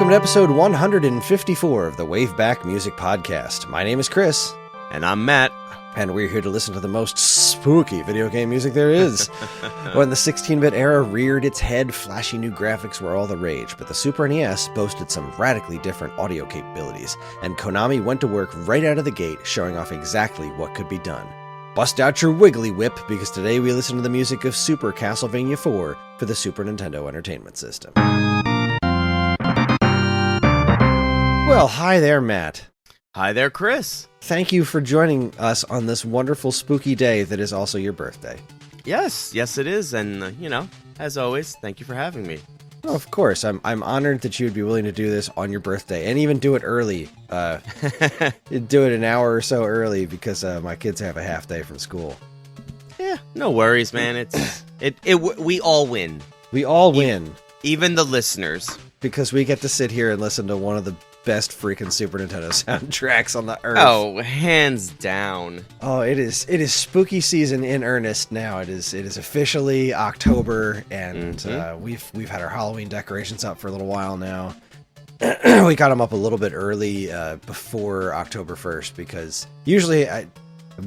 Welcome to episode 154 of the WaveBack Music Podcast. My name is Kris. And I'm Matt. And we're here to listen to the most spooky video game music there is. When the 16-bit era reared its head, flashy new graphics were all the rage, but the Super NES boasted some radically different audio capabilities, and Konami went to work right out of the gate, showing off exactly what could be done. Bust out your wiggly whip, because today we listen to the music of Super Castlevania IV for the Super Nintendo Entertainment System. Well, hi there, Matt. Hi there, Kris. Thank you for joining us on this wonderful spooky day that is also your birthday. Yes, it is. And, as always, thank you for having me. Oh, of course. I'm honored that you would be willing to do this on your birthday and even do it early. Do it an hour or so early because my kids have a half day from school. Yeah, no worries, man. We all win. We all win. Even the listeners. Because we get to sit here and listen to one of the best freaking Super Nintendo soundtracks on the earth. Oh, hands down. Oh, it is spooky season in earnest now. It is officially October, and we've had our Halloween decorations up for a little while now. We got them up a little bit early before October 1st because usually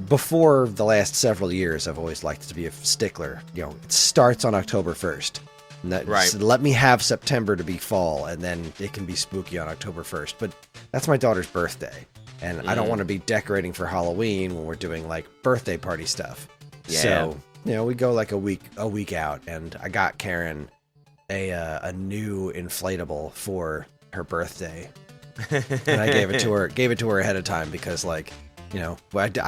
before the last several years I've always liked to be a stickler. It starts on October 1st. Right. So let me have September to be fall, and then it can be spooky on October 1st. But that's my daughter's birthday, and I don't want to be decorating for Halloween when we're doing like birthday party stuff. Yeah. So we go like a week out, and I got Karen a new inflatable for her birthday, and I gave it to her ahead of time because I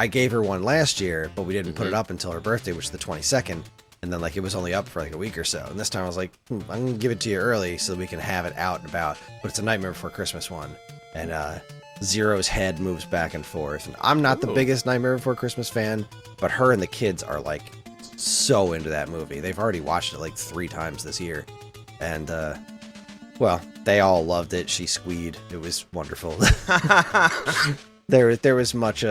gave her one last year, but we didn't put it up until her birthday, which is the 22nd. And then, it was only up for, a week or so. And this time I was like, I'm going to give it to you early so that we can have it out and about. But it's a Nightmare Before Christmas one. And Zero's head moves back and forth. And I'm not the biggest Nightmare Before Christmas fan, but her and the kids are, so into that movie. They've already watched it, 3 times this year. And, they all loved it. She squeed. It was wonderful. There was much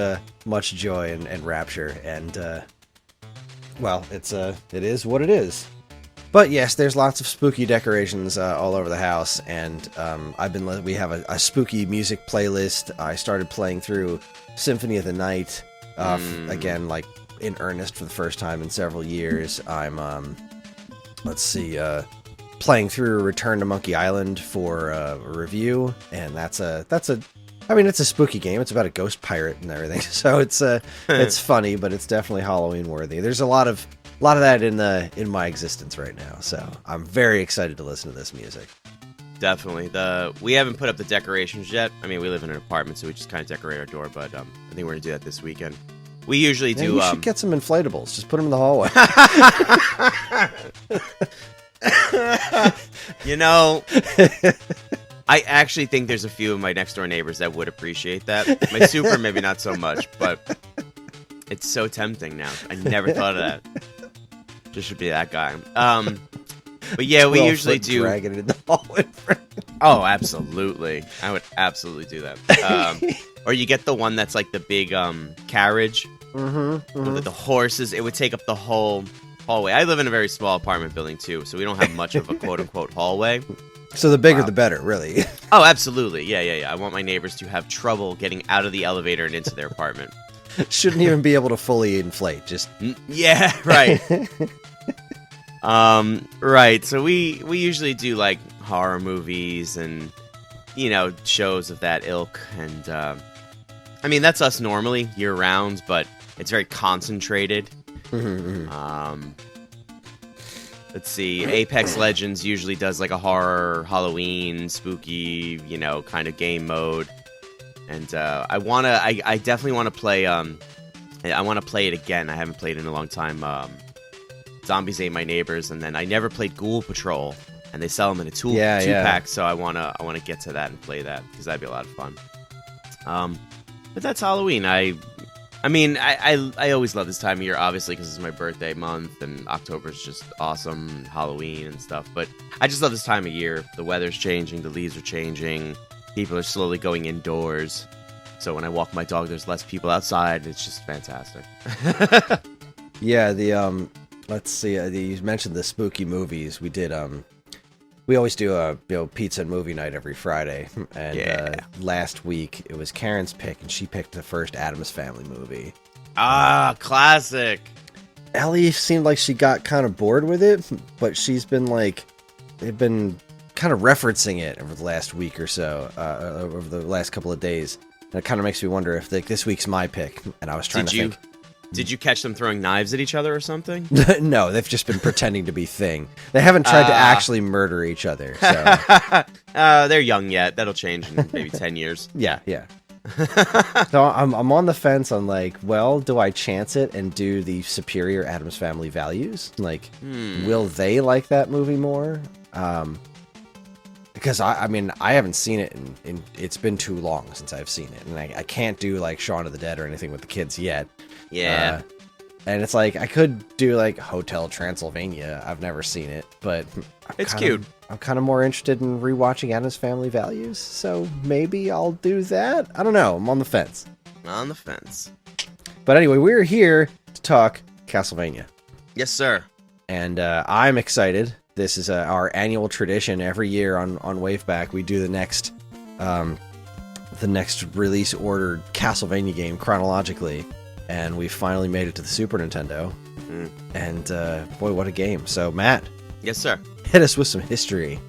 joy and rapture. And, it is what it is. But yes, there's lots of spooky decorations all over the house, and we have a spooky music playlist. I started playing through Symphony of the Night again, in earnest for the first time in several years. I'm playing through Return to Monkey Island for a review, and it's a spooky game. It's about a ghost pirate and everything, so it's funny, but it's definitely Halloween worthy. There's a lot of that in my existence right now, so I'm very excited to listen to this music. Definitely. We haven't put up the decorations yet. I mean, we live in an apartment, so we just kind of decorate our door, but I think we're gonna do that this weekend. We usually do. You should get some inflatables. Just put them in the hallway. I actually think there's a few of my next door neighbors that would appreciate that. My super, maybe not so much, but it's so tempting now. I never thought of that. Just should be that guy. But yeah, we usually do. Dragging it in the hallway. Oh, absolutely. I would absolutely do that. Or you get the one that's like the big carriage with the horses. It would take up the whole hallway. I live in a very small apartment building too, so we don't have much of a quote unquote hallway. So the bigger the better, really. Oh, absolutely. Yeah. I want my neighbors to have trouble getting out of the elevator and into their apartment. Shouldn't even be able to fully inflate. Just yeah, right. Right. So we usually do horror movies and shows of that ilk, and that's us normally year round, but it's very concentrated. Let's see, Apex Legends usually does a horror, Halloween, spooky, kind of game mode. And I definitely want to play, I want to play it again. I haven't played it in a long time. Zombies Ate My Neighbors, and then I never played Ghoul Patrol, and they sell them in a two-pack, so I want to get to that and play that, because that'd be a lot of fun. But that's Halloween. I always love this time of year, obviously, because it's my birthday month, and October's just awesome, Halloween and stuff. But I just love this time of year. The weather's changing, the leaves are changing, people are slowly going indoors. So when I walk my dog, there's less people outside. It's just fantastic. Yeah, let's see, you mentioned the spooky movies. We we always do a pizza and movie night every Friday, and last week it was Karen's pick, and she picked the first Addams Family movie. Ah, classic. Ellie seemed like she got kind of bored with it, but she's been like, they've been kind of referencing it over the last week or so, over the last couple of days. And it kind of makes me wonder if this week's my pick. And I was trying to think. Did you catch them throwing knives at each other or something? No, they've just been pretending to be Thing. They haven't tried to actually murder each other. So. They're young yet. That'll change in maybe 10 years. Yeah. So I'm on the fence on like, well, do I chance it and do the superior Addams Family values? Like, will they like that movie more? Because I mean, I haven't seen it in it's been too long since I've seen it, and I can't do like Shaun of the Dead or anything with the kids yet. Yeah. And it's like, I could do like Hotel Transylvania. I've never seen it, but it's cute. I'm kind of more interested in rewatching Addams Family Values, so maybe I'll do that. I don't know. I'm on the fence. On the fence. But anyway, we're here to talk Castlevania. Yes, sir. And I'm excited. This is our annual tradition. Every year on WaveBack, we do the next release ordered Castlevania game chronologically. And we finally made it to the Super Nintendo. And boy, what a game. So, Matt. Yes, sir. Hit us with some history.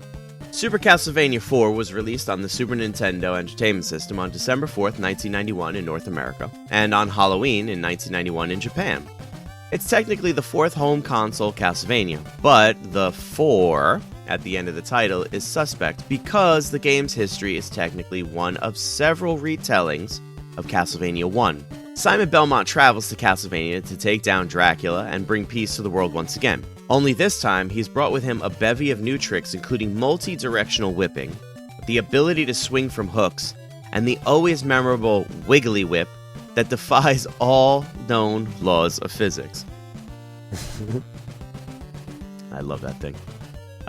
Super Castlevania IV was released on the Super Nintendo Entertainment System on December 4th, 1991 in North America, and on Halloween in 1991 in Japan. It's technically the fourth home console Castlevania, but the 4 at the end of the title is suspect because the game's history is technically one of several retellings of Castlevania 1. Simon Belmont travels to Castlevania to take down Dracula and bring peace to the world once again. Only this time, he's brought with him a bevy of new tricks, including multi-directional whipping, the ability to swing from hooks, and the always memorable Wiggly Whip that defies all known laws of physics. I love that thing.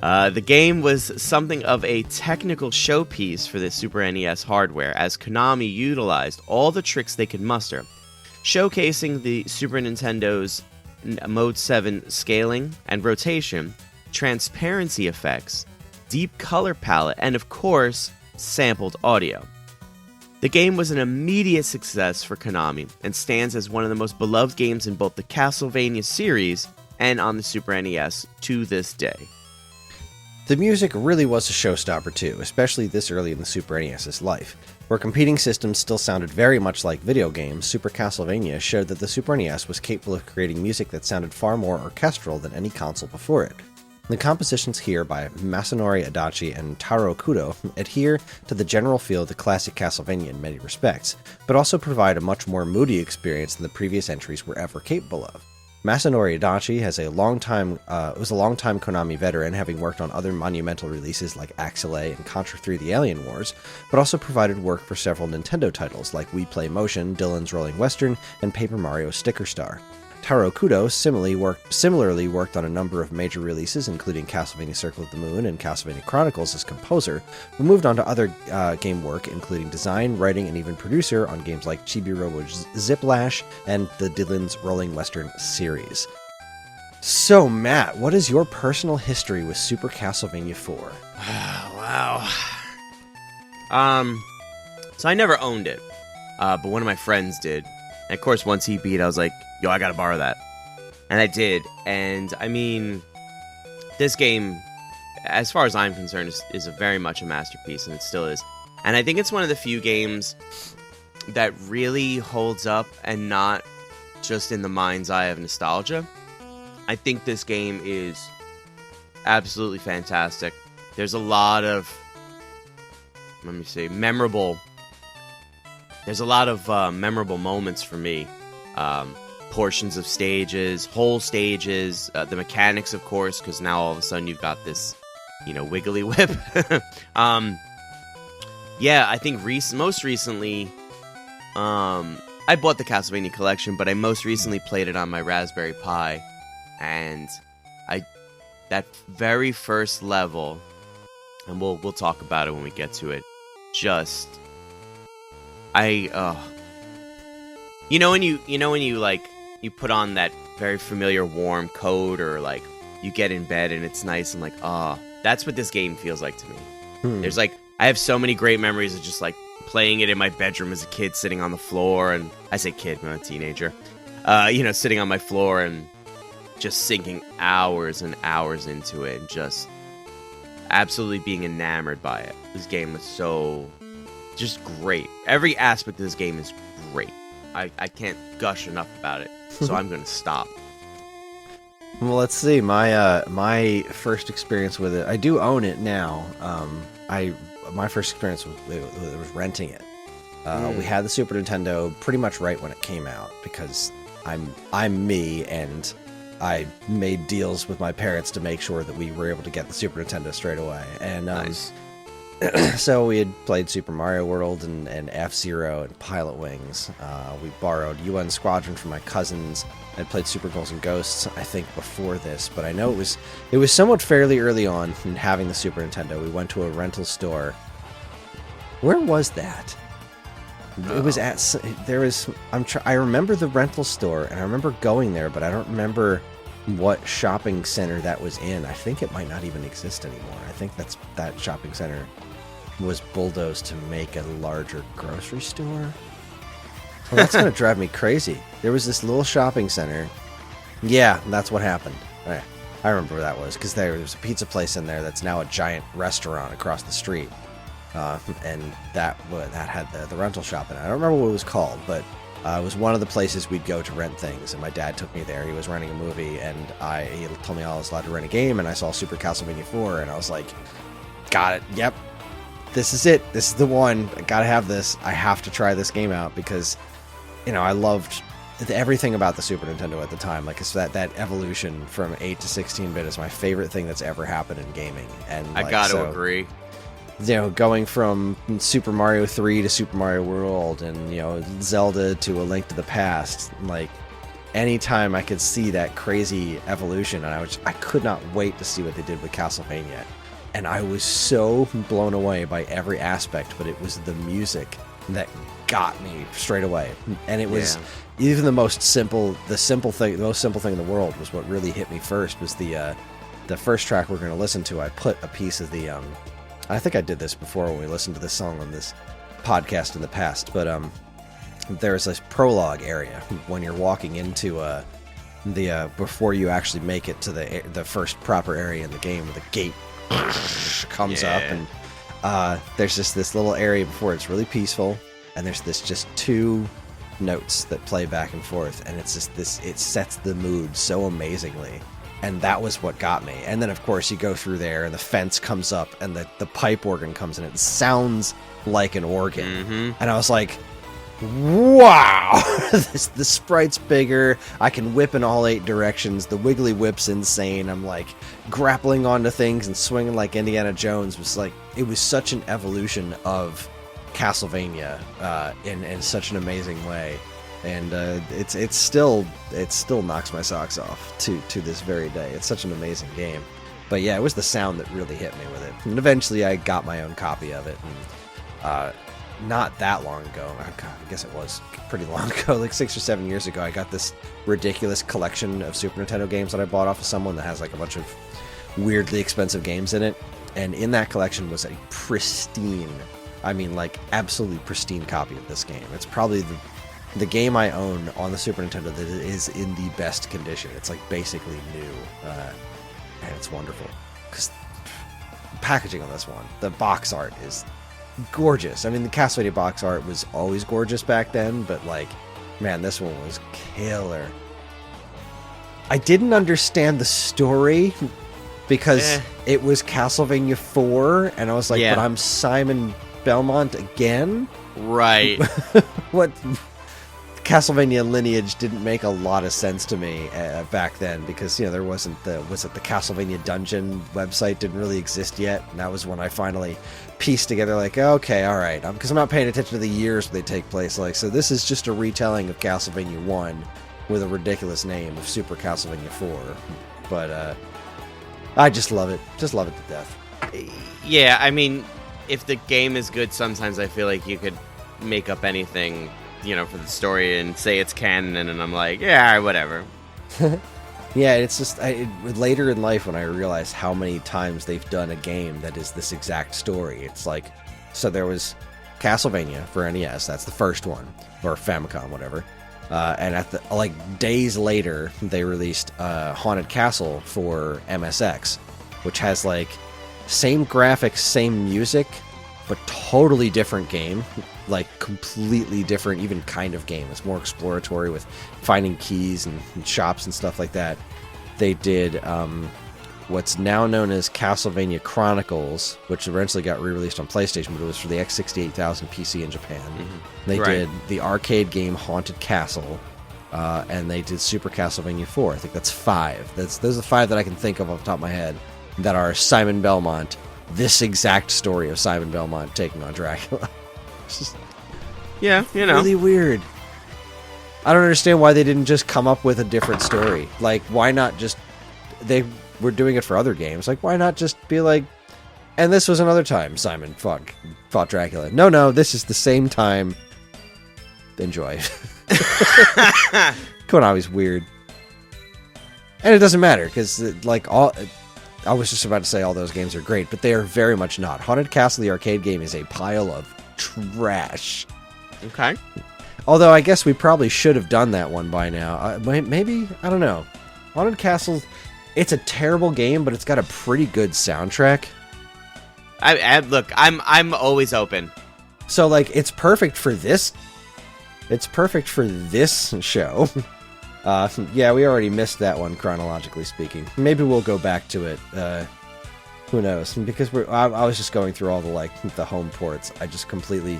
The game was something of a technical showpiece for the Super NES hardware, as Konami utilized all the tricks they could muster, showcasing the Super Nintendo's Mode 7 scaling and rotation, transparency effects, deep color palette, and of course, sampled audio. The game was an immediate success for Konami and stands as one of the most beloved games in both the Castlevania series and on the Super NES to this day. The music really was a showstopper too, especially this early in the Super NES's life. Where competing systems still sounded very much like video games, Super Castlevania showed that the Super NES was capable of creating music that sounded far more orchestral than any console before it. The compositions here by Masanori Adachi and Taro Kudo adhere to the general feel of the classic Castlevania in many respects, but also provide a much more moody experience than the previous entries were ever capable of. Masanori Adachi was a longtime Konami veteran, having worked on other monumental releases like Axel and Contra 3 The Alien Wars, but also provided work for several Nintendo titles like We Play Motion, Dylan's Rolling Western, and Paper Mario Sticker Star. Taro Kudo similarly worked on a number of major releases, including Castlevania Circle of the Moon and Castlevania Chronicles as composer, who moved on to other game work, including design, writing, and even producer on games like Chibi Robo Ziplash and the Dylan's Rolling Western series. So, Matt, what is your personal history with Super Castlevania IV? Wow. So I never owned it, but one of my friends did. And of course, once he beat, I was like, yo, I gotta borrow that. And I did. And I mean, this game, as far as I'm concerned, is very much a masterpiece, and it still is. And I think it's one of the few games that really holds up, and not just in the mind's eye of nostalgia. I think this game is absolutely fantastic. There's a lot of, memorable moments for me. Portions of stages, whole stages, the mechanics, of course, because now all of a sudden you've got this, Wiggly Whip. Yeah, I think most recently, I bought the Castlevania collection, but I most recently played it on my Raspberry Pi, and that very first level, and we'll talk about it when we get to it. Just, when you like, you put on that very familiar warm coat, or like you get in bed and it's nice and like, That's what this game feels like to me. There's like, I have so many great memories of just like playing it in my bedroom as a kid, sitting on the floor, and I say kid, I'm a teenager, sitting on my floor and just sinking hours and hours into it and just absolutely being enamored by it. This game is so just great. Every aspect of this game is great. I can't gush enough about it, so I'm going to stop. Well, let's see. My first experience with it, I do own it now. My first experience was renting it. We had the Super Nintendo pretty much right when it came out because I'm me, and I made deals with my parents to make sure that we were able to get the Super Nintendo straight away. And Nice. so we had played Super Mario World and F-Zero and Pilot Wings. We borrowed UN Squadron from my cousins. I'd played Super Ghouls and Ghosts, I think, before this, but I know it was somewhat fairly early on in having the Super Nintendo. We went to a rental store. Where was that? It was I remember the rental store, and I remember going there, but I don't remember what shopping center that was in. I think it might not even exist anymore. I think that shopping center was bulldozed to make a larger grocery store. Well, that's going to drive me crazy. There was this little shopping center. Yeah, that's what happened. I remember where that was, because there was a pizza place in there that's now a giant restaurant across the street. And that had the rental shop in it. I don't remember what it was called, but it was one of the places we'd go to rent things, and my dad took me there. He was renting a movie, and he told me I was allowed to rent a game, and I saw Super Castlevania IV, and I was like, got it, yep, this is it, this is the one, I gotta have this, I have to try this game out, because, I loved everything about the Super Nintendo at the time. Like, it's that evolution from 8 to 16-bit is my favorite thing that's ever happened in gaming, and I gotta agree. Going from Super Mario 3 to Super Mario World and, Zelda to A Link to the Past, like, anytime I could see that crazy evolution, and I could not wait to see what they did with Castlevania. And I was so blown away by every aspect, but it was the music that got me straight away. And it was even the most simple thing in the world was what really hit me first, was the first track we're going to listen to. I put a piece of the, I think I did this before when we listened to this song on this podcast in the past, but there's this prologue area when you're walking into before you actually make it to the first proper area in the game, where the gate comes up, and there's just this little area before it's really peaceful, and there's this just two notes that play back and forth, and it's just it sets the mood so amazingly. And that was what got me. And then, of course, you go through there, and the fence comes up, and the pipe organ comes in. It sounds like an organ. Mm-hmm. And I was like, wow! The sprite's bigger. I can whip in all 8 directions. The wiggly whip's insane. I'm, like, grappling onto things and swinging like Indiana Jones. It was such an evolution of Castlevania in such an amazing way. And it still knocks my socks off to this very day. It's such an amazing game. But yeah, it was the sound that really hit me with it. And eventually I got my own copy of it. And not that long ago, I guess it was pretty long ago, like 6 or 7 years ago, I got this ridiculous collection of Super Nintendo games that I bought off of someone that has like a bunch of weirdly expensive games in it. And in that collection was a pristine, absolutely pristine copy of this game. It's probably the game I own on the Super Nintendo that is in the best condition. It's like basically new, and it's wonderful. Because packaging on this one, the box art is gorgeous. The Castlevania box art was always gorgeous back then, but man, this one was killer. I didn't understand the story because it was Castlevania IV, and I was like, but I'm Simon Belmont again? Right. What? Castlevania lineage didn't make a lot of sense to me back then, because there wasn't the Castlevania Dungeon website didn't really exist yet, and that was when I finally pieced together okay, all right, because I'm not paying attention to the years they take place, so this is just a retelling of Castlevania 1 with a ridiculous name of Super Castlevania 4, but I just love it to death. Yeah, if the game is good, sometimes I feel like you could make up anything for the story and say it's canon, and I'm like, yeah, whatever. Yeah, it's just later in life when I realized how many times they've done a game that is this exact story. It's like, so there was Castlevania for NES. That's the first one, or Famicom, whatever. And at the days later, they released Haunted Castle for MSX, which has like same graphics, same music, but totally different game. Like completely different, even kind of game. It's more exploratory with finding keys and shops and stuff like that. They did what's now known as Castlevania Chronicles, which eventually got re-released on PlayStation, but it was for the X68000 PC in Japan. They did the arcade game Haunted Castle, and they did Super Castlevania IV. I think that's 5. Those are the 5 that I can think of off the top of my head that are Simon Belmont. This exact story of Simon Belmont taking on Dracula. It's just really weird. I don't understand why they didn't just come up with a different story. Like, why not just... They were doing it for other games. Like, why not just be like... And this was another time Simon fought Dracula. No, this is the same time. Enjoy. Konami's weird. And it doesn't matter, because, I was just about to say all those games are great, but they are very much not. Haunted Castle, the arcade game, is a pile of trash. Okay. Although I guess we probably should have done that one by now. Maybe? I don't know. Haunted Castle, it's a terrible game, but it's got a pretty good soundtrack. Look, I'm always open. So, like, it's perfect for this. It's perfect for this show. Yeah, we already missed that one, chronologically speaking. Maybe we'll go back to it. Who knows? Because I was just going through all the home ports. I just completely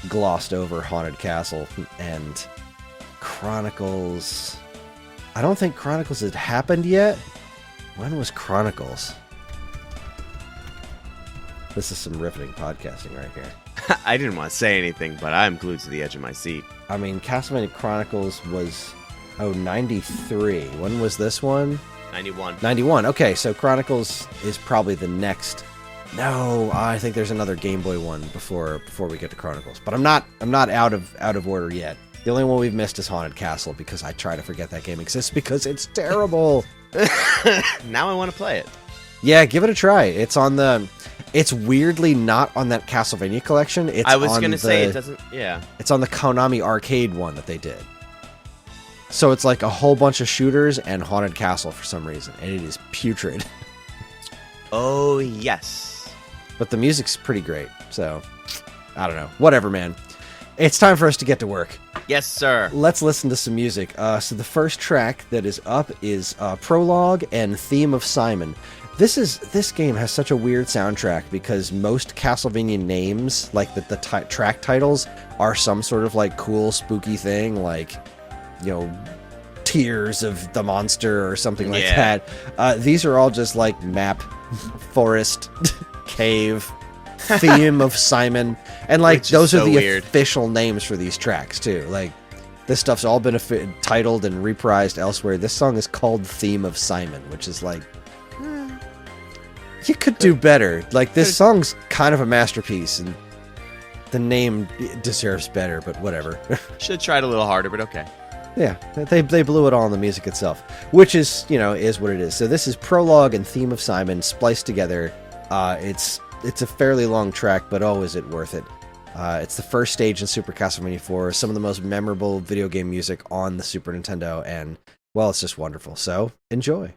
glossed over Haunted Castle and Chronicles. I don't think Chronicles had happened yet. When was Chronicles? This is some riveting podcasting right here. I didn't want to say anything, but I'm glued to the edge of my seat. I mean, Castlevania Chronicles was... 93. When was this one? 91. 91. Okay, so Chronicles is probably the next. No, I think there's another Game Boy one before we get to Chronicles. But I'm not out of order yet. The only one we've missed is Haunted Castle, because I try to forget that game exists because it's terrible. Now I want to play it. Yeah, give it a try. It's on the... It's weirdly not on that Castlevania collection. I was going to say it doesn't... Yeah. It's on the Konami arcade one that they did. So it's like a whole bunch of shooters and Haunted Castle for some reason, and it is putrid. Oh, yes. But the music's pretty great, so I don't know. Whatever, man. It's time for us to get to work. Yes, sir. Let's listen to some music. So the first track that is up is Prologue and Theme of Simon. This game has such a weird soundtrack because most Castlevania names, like the track titles, are some sort of like cool, spooky thing, like... Tears of the Monster or something like that. These are all just like map, forest, cave, theme of Simon, and like those are the official names for these tracks too. Like this stuff's all been titled and reprised elsewhere. This song is called Theme of Simon, which is like you could do better. Like this song's kind of a masterpiece, and the name deserves better, but whatever. Should have tried a little harder, but okay. Yeah, they blew it all in the music itself, which is, is what it is. So this is Prologue and Theme of Simon spliced together. It's a fairly long track, but oh, is it worth it. It's the first stage in Super Castlevania IV, some of the most memorable video game music on the Super Nintendo, and, well, it's just wonderful. So, enjoy.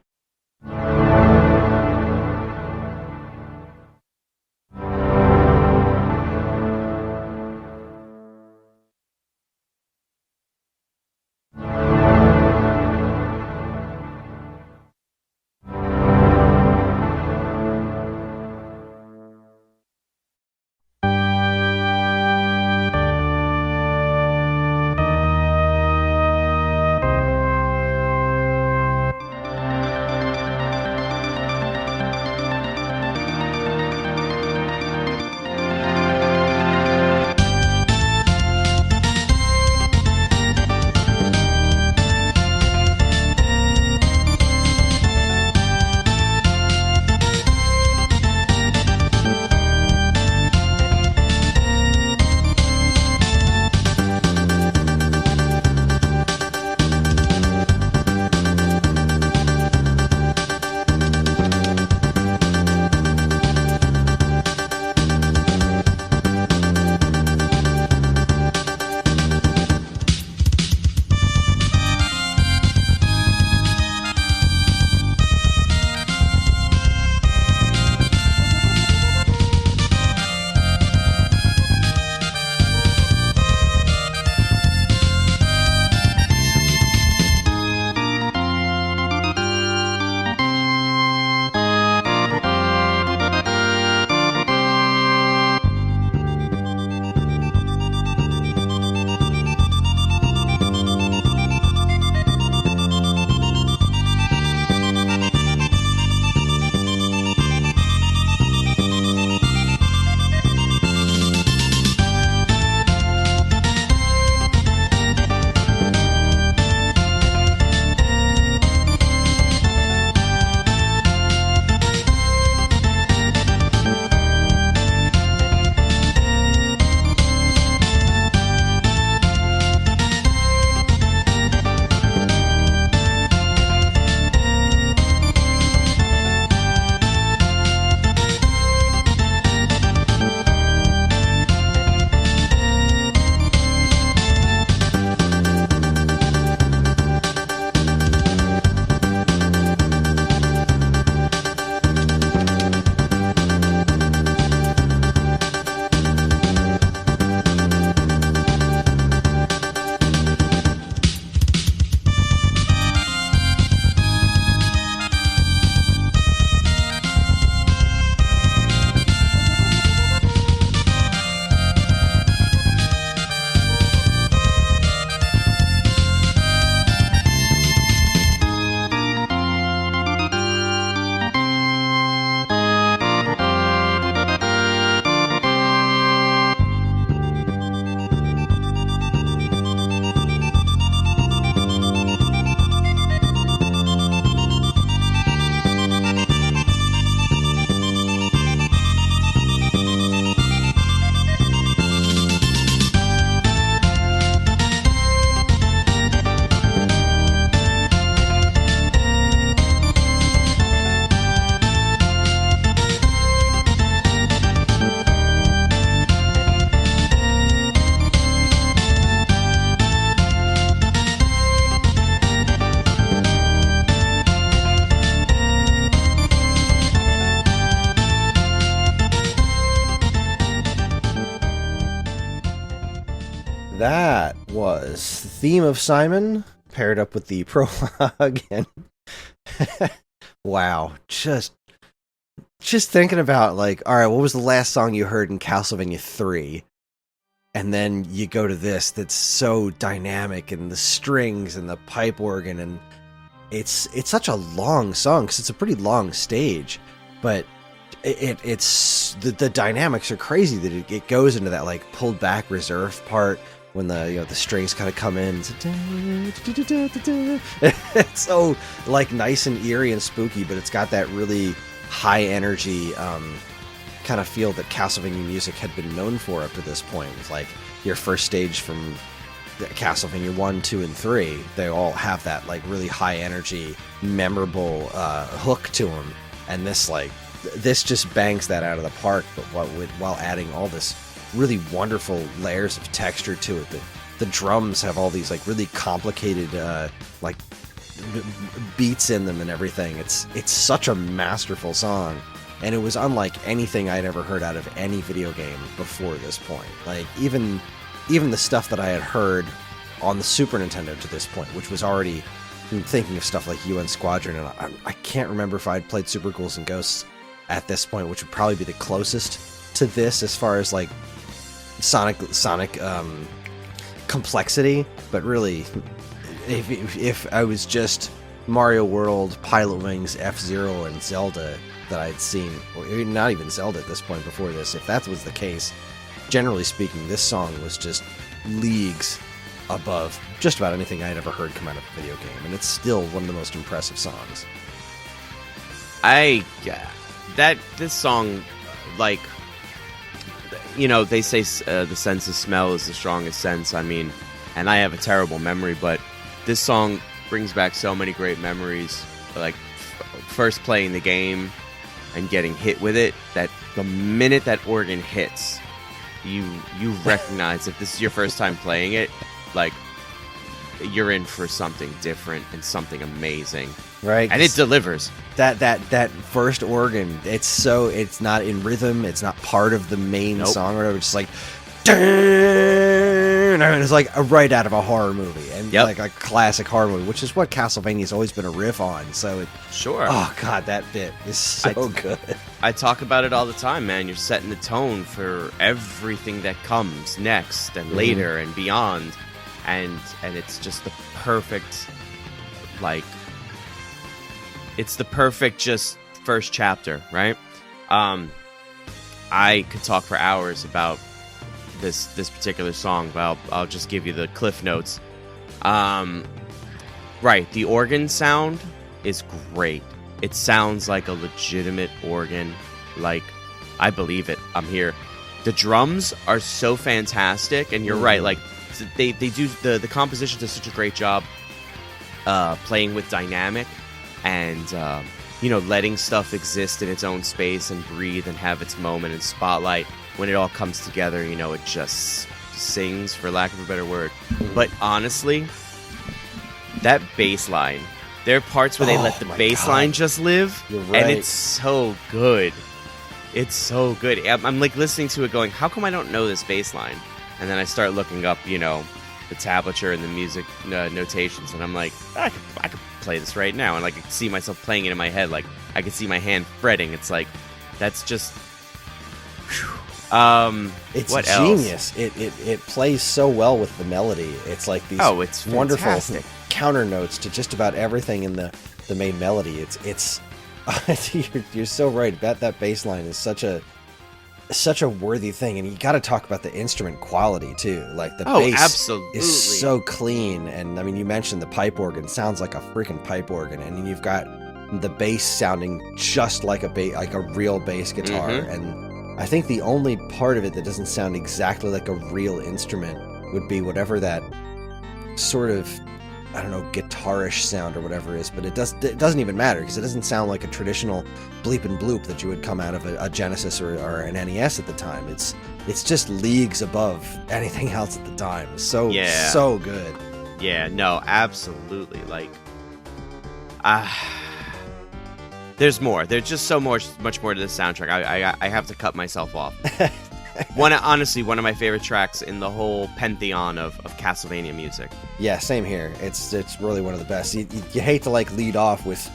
That was the Theme of Simon, paired up with the Prologue, and wow, just thinking about, like, alright, what was the last song you heard in Castlevania 3? And then you go to this that's so dynamic, and the strings and the pipe organ, and it's such a long song, because it's a pretty long stage, but it's the dynamics are crazy that it goes into that, like, pulled back reserve part when the strings kind of come in. It's so, like, nice and eerie and spooky, but it's got that really high energy kind of feel that Castlevania music had been known for up to this point. With, like, your first stage from Castlevania 1, 2, and 3, they all have that, like, really high energy, memorable hook to them, and this just bangs that out of the park, but while adding all this really wonderful layers of texture to it. The drums have all these, like, really complicated like beats in them and everything. It's such a masterful song, and it was unlike anything I'd ever heard out of any video game before this point. Like, even the stuff that I had heard on the Super Nintendo to this point, which was already thinking of stuff like UN Squadron, and I can't remember if I'd played Super Ghouls and Ghosts at this point, which would probably be the closest to this as far as, like, Sonic complexity. But really, if I was just Mario World, Pilot Wings, F-Zero, and Zelda that I'd seen, or not even Zelda at this point before this, if that was the case, generally speaking, this song was just leagues above just about anything I'd ever heard come out of a video game, and it's still one of the most impressive songs. This song, like, you know, they say the sense of smell is the strongest sense. I mean, and I have a terrible memory, but this song brings back so many great memories. Like, first playing the game and getting hit with it, that the minute that organ hits, you recognize, if this is your first time playing it, like, you're in for something different and something amazing. Right. And it delivers. That first organ, it's not in rhythm, it's not part of the main song or whatever, it's just like, and it's like right out of a horror movie, and like a classic horror movie, which is what Castlevania's always been a riff on. So sure. Oh god, that bit is so good. I talk about it all the time, man. You're setting the tone for everything that comes next and later and beyond, and it's just the perfect, like, it's the perfect just first chapter, right? I could talk for hours about this particular song, but I'll just give you the cliff notes. Right, the organ sound is great. It sounds like a legitimate organ. Like, I believe it. I'm here. The drums are so fantastic, and you're right. Like, they do the composition does such a great job playing with dynamic and letting stuff exist in its own space and breathe and have its moment and spotlight. When it all comes together, it just sings, for lack of a better word. But honestly, that bass line, there are parts where they let the bass line just live, and it's so good. It's so good. I'm like listening to it going, how come I don't know this bass line? And then I start looking up, the tablature and the music notations, and I'm like, I could play this right now. And like, I can see myself playing it in my head. Like, I can see my hand fretting. It's like, that's just... it's what genius. Else? It plays so well with the melody. It's like these it's wonderful fantastic counter notes to just about everything in the main melody. It's you're so right. That bass line is such a worthy thing, and you got to talk about the instrument quality too. Like the bass absolutely is so clean, and I mean, you mentioned the pipe organ sounds like a freaking pipe organ, and then you've got the bass sounding just like a real bass guitar, and I think the only part of it that doesn't sound exactly like a real instrument would be whatever that sort of, I don't know, guitarish sound or whatever is, but it doesn't even matter, because it doesn't sound like a traditional bleep and bloop that you would come out of a Genesis or an NES at the time. It's just leagues above anything else at the time. It's so good. Yeah, no, absolutely. Like, there's more. There's just so much more to this soundtrack. I have to cut myself off. Honestly, one of my favorite tracks in the whole pantheon of Castlevania music. Yeah, same here. It's really one of the best. You hate to like lead off with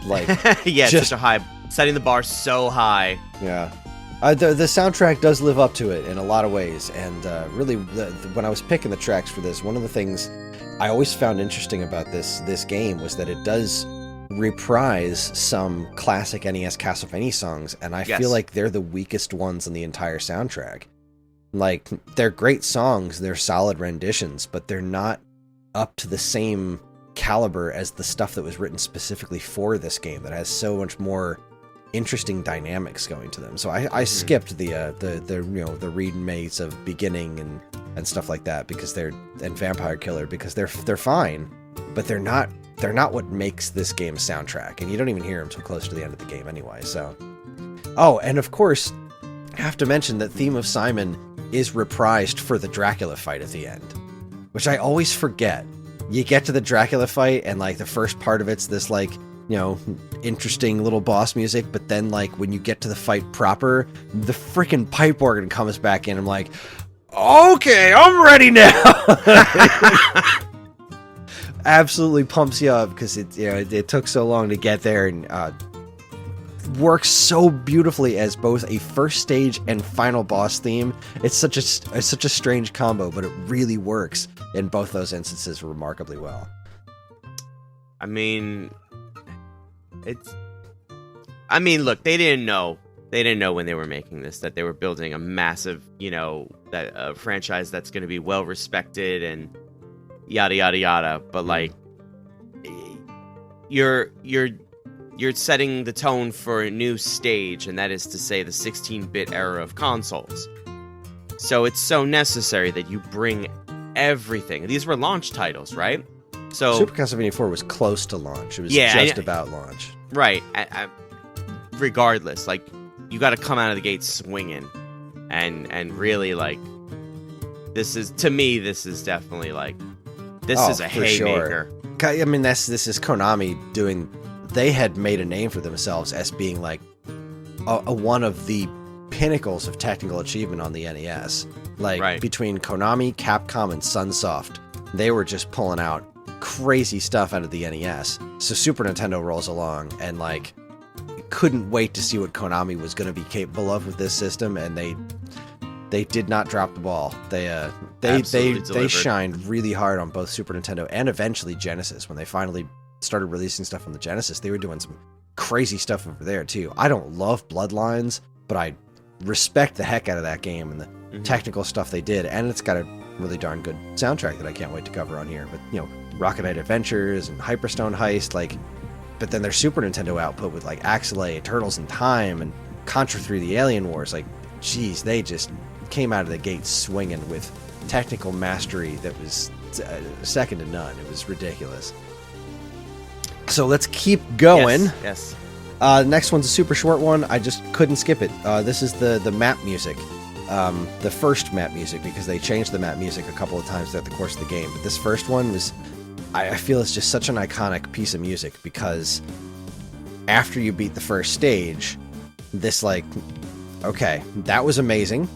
like yeah, it's such a high, setting the bar so high. Yeah. The soundtrack does live up to it in a lot of ways, and really, when I was picking the tracks for this, one of the things I always found interesting about this game was that it does reprise some classic NES Castlevania songs, and I feel like they're the weakest ones in the entire soundtrack. Like, they're great songs, they're solid renditions, but they're not up to the same caliber as the stuff that was written specifically for this game that has so much more interesting dynamics going to them. So I skipped the remakes of Beginning and stuff like that and Vampire Killer because they're fine, but they're not what makes this game a soundtrack, and you don't even hear them till close to the end of the game anyway. So, oh, and of course, I have to mention that Theme of Simon is reprised for the Dracula fight at the end, which I always forget. You get to the Dracula fight, and like the first part of it's this like, interesting little boss music, but then like when you get to the fight proper, the freaking pipe organ comes back in. I'm like, okay, I'm ready now. Absolutely pumps you up because it took so long to get there, and works so beautifully as both a first stage and final boss theme. It's such a strange combo, but it really works in both those instances remarkably well. I mean, look, they didn't know when they were making this that they were building a massive, franchise that's going to be well respected and yada yada yada. But like, you're setting the tone for a new stage, and that is to say, the 16-bit era of consoles. So it's so necessary that you bring everything. These were launch titles, right? So Super Castlevania IV was close to launch. It was just about launch. Right. Regardless, like, you got to come out of the gate swinging, and really, like, this is definitely like, this is a haymaker. Sure. I mean, this is Konami doing. They had made a name for themselves as being like one of the pinnacles of technical achievement on the NES. Like, between Konami, Capcom, and Sunsoft, they were just pulling out crazy stuff out of the NES. So Super Nintendo rolls along and like couldn't wait to see what Konami was going to be capable of with this system, and they did not drop the ball. They shined really hard on both Super Nintendo and eventually Genesis. When they finally started releasing stuff on the Genesis, they were doing some crazy stuff over there too. I don't love Bloodlines, but I respect the heck out of that game and the technical stuff they did, and it's got a really darn good soundtrack that I can't wait to cover on here. But Rocket Knight Adventures and Hyperstone Heist, like, but then their Super Nintendo output with like Axelay, Turtles in Time, and Contra 3: The Alien Wars, like, geez, they just came out of the gate swinging with technical mastery that was second to none. It was ridiculous. So let's keep going. Yes. The next one's a super short one. I just couldn't skip it. This is the map music. The first map music, because they changed the map music a couple of times throughout the course of the game. But this first one was, I feel it's just such an iconic piece of music, because after you beat the first stage, this like, okay, that was amazing.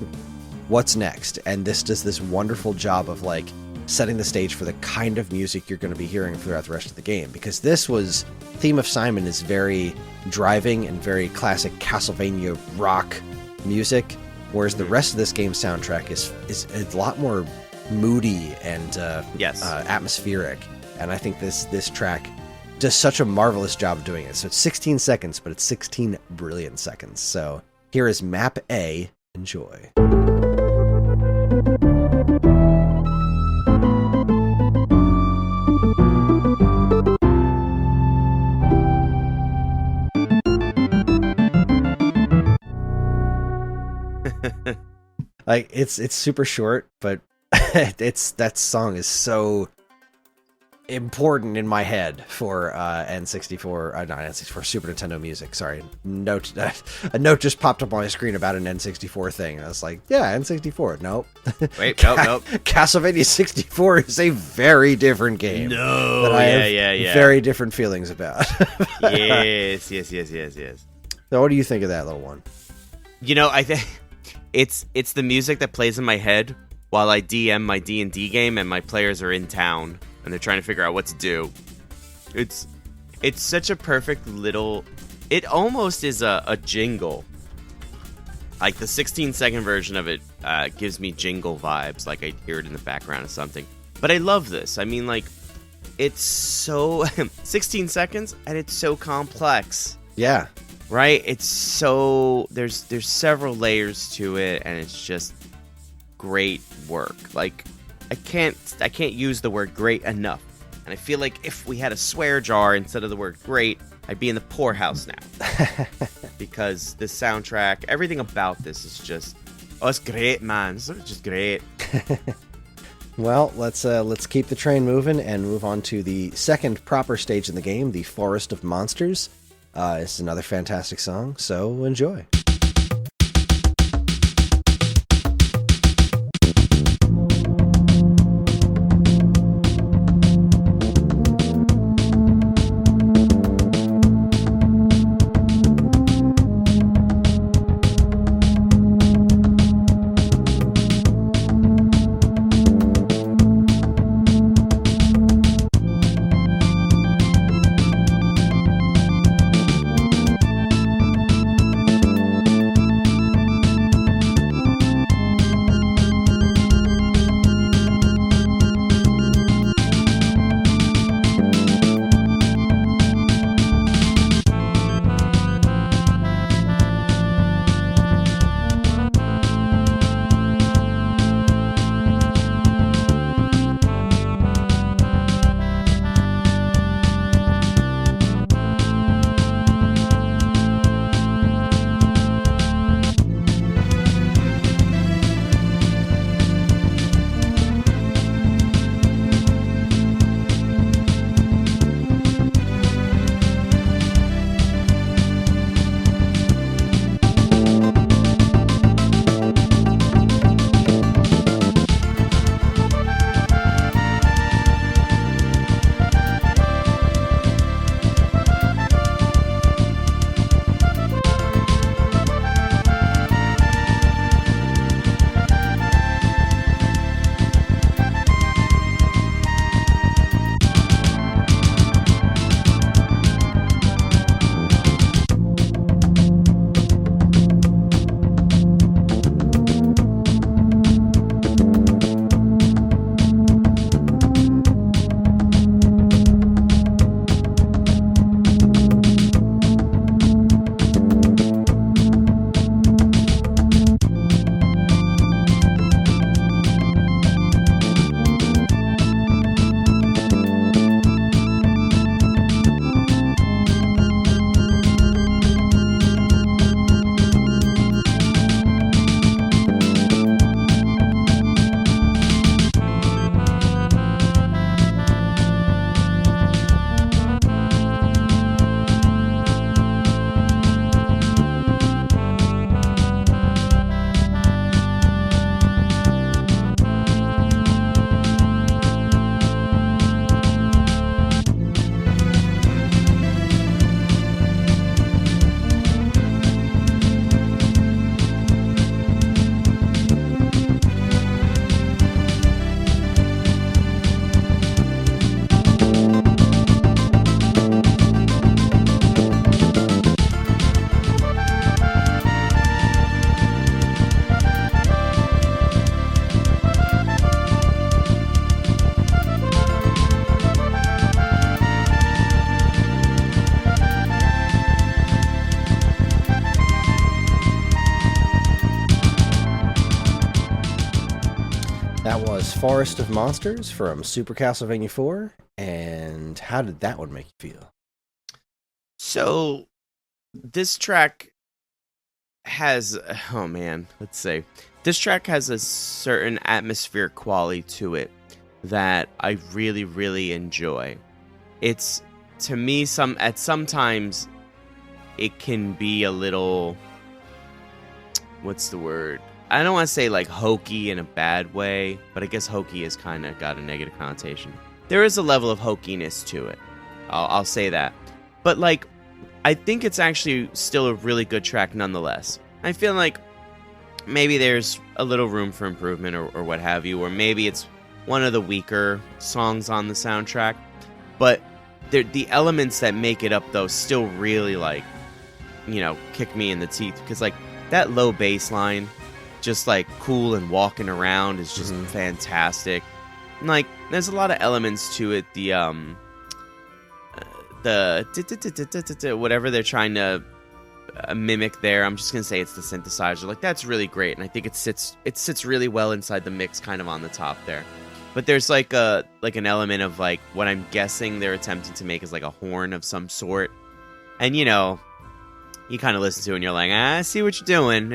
What's next? And this does this wonderful job of like setting the stage for the kind of music you're going to be hearing throughout the rest of the game. Because Theme of Simon is very driving and very classic Castlevania rock music, whereas the rest of this game's soundtrack is a lot more moody and atmospheric. And I think this track does such a marvelous job of doing it. So it's 16 seconds, but it's 16 brilliant seconds. So here is Map A. Enjoy. Like, it's super short, but that song is so important in my head for N64, not N64, Super Nintendo music. Sorry, a note just popped up on my screen about an N64 thing. I was like, yeah, N64. Nope. Wait, nope. Castlevania 64 is a very different game. No, that I have very different feelings about. yes. So what do you think of that little one? I think it's the music that plays in my head while I DM my D&D game and my players are in town and they're trying to figure out what to do. It's such a perfect little... It almost is a jingle. Like the 16-second version of it gives me jingle vibes, like I hear it in the background or something. But I love this. I mean, like, it's so... 16 seconds, and it's so complex. Yeah. Right? It's so... There's several layers to it, and it's just great work. Like, I can't use the word great enough. And I feel like if we had a swear jar instead of the word great, I'd be in the poorhouse now. Because the soundtrack, everything about this is just... Oh, it's great, man. It's just great. Well, let's keep the train moving and move on to the second proper stage in the game, the Forest of Monsters. It's another fantastic song, so enjoy. That was Forest of Monsters from Super Castlevania IV. And how did that one make you feel? So, this track has... Oh, man. Let's see. This track has a certain atmospheric quality to it that I really, really enjoy. It's, to me, sometimes it can be a little... What's the word? I don't want to say like hokey in a bad way, but I guess hokey has kind of got a negative connotation. There is a level of hokiness to it. I'll say that. But like, I think it's actually still a really good track nonetheless. I feel like maybe there's a little room for improvement or what have you, or maybe it's one of the weaker songs on the soundtrack. But the elements that make it up, though, still really, like, kick me in the teeth. Because, like, that low bass line, just, like, cool and walking around is just fantastic. And, like, there's a lot of elements to it. The whatever they're trying to mimic there, I'm just gonna say it's the synthesizer. Like, that's really great, and I think it sits really well inside the mix, kind of on the top there. But there's like an element of, like, what I'm guessing they're attempting to make is like a horn of some sort, and you kind of listen to it and you're like, I see what you're doing.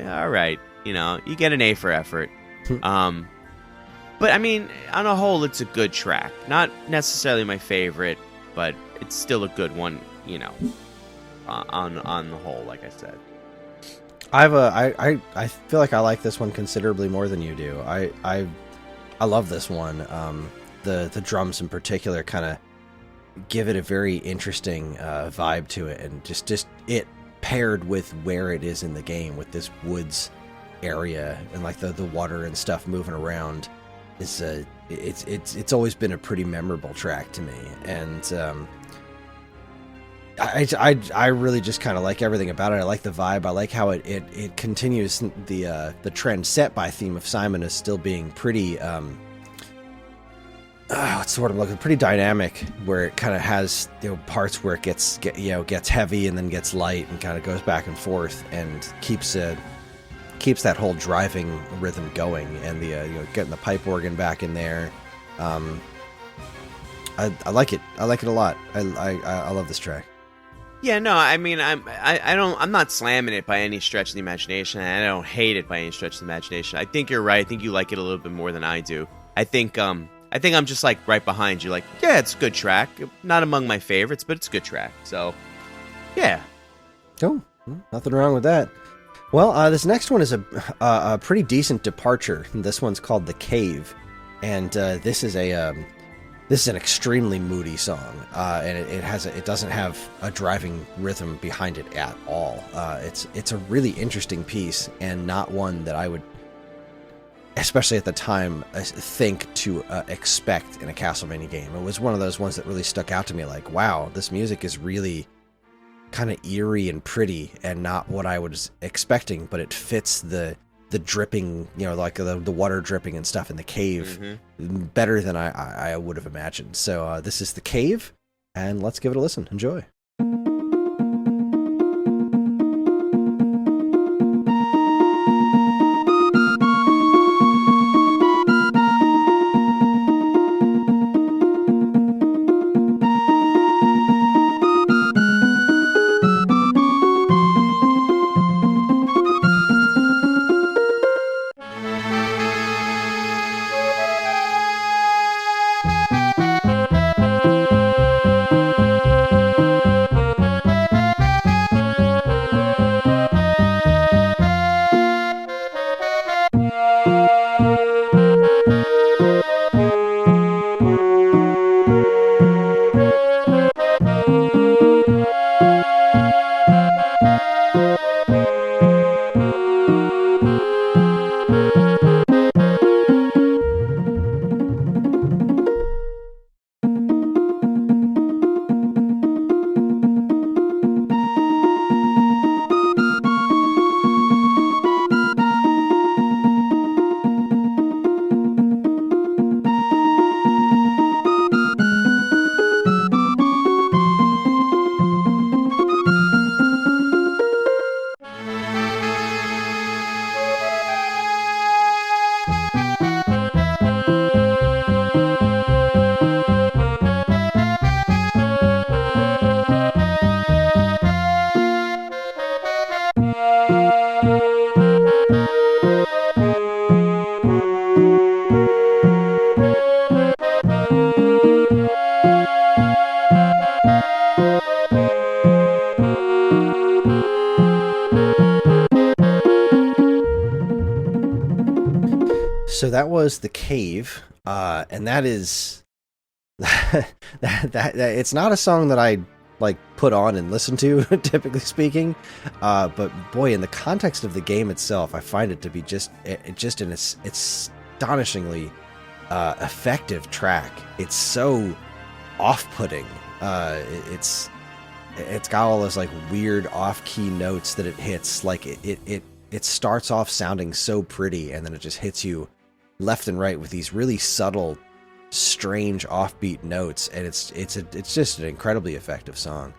All right, you get an A for effort. But I mean, on a whole, it's a good track. Not necessarily my favorite, but it's still a good one, on the whole, like I said. I feel like I like this one considerably more than you do. I love this one. The drums in particular kind of give it a very interesting vibe to it, and just it paired with where it is in the game, with this woods area and like the water and stuff moving around, is it's always been a pretty memorable track to me. And I really just kind of like everything about it. I like the vibe. I like how it continues the trend set by Theme of Simon as still being pretty what's the word I'm looking? Pretty dynamic, where it kind of has parts where it gets heavy and then gets light and kind of goes back and forth, and keeps that whole driving rhythm going, and the getting the pipe organ back in there. I like it. I like it a lot. I love this track. Yeah, no, I mean, I'm not slamming it by any stretch of the imagination, and I don't hate it by any stretch of the imagination. I think you're right. I think you like it a little bit more than I do. I think I'm just like right behind you. Like, yeah, it's a good track. Not among my favorites, but it's a good track. So, yeah. Cool. Nothing wrong with that. Well, this next one is a pretty decent departure. This one's called The Cave, and this is an extremely moody song, and it doesn't have a driving rhythm behind it at all. It's a really interesting piece, and not one that I would, especially at the time, think to expect in a Castlevania game. It was one of those ones that really stuck out to me, like, wow, this music is really kind of eerie and pretty, and not what I was expecting, but it fits the dripping, like the water dripping and stuff in the cave better than I would have imagined. So this is The Cave, and let's give it a listen. Enjoy. So that was The Cave, and that is that it's not a song that I like put on and listen to, typically speaking. But boy, in the context of the game itself, I find it to be just an astonishingly effective track. It's so off-putting. It's got all those like weird off-key notes that it hits. Like it starts off sounding so pretty, and then it just hits you left and right with these really subtle, strange offbeat notes, and it's just an incredibly effective song.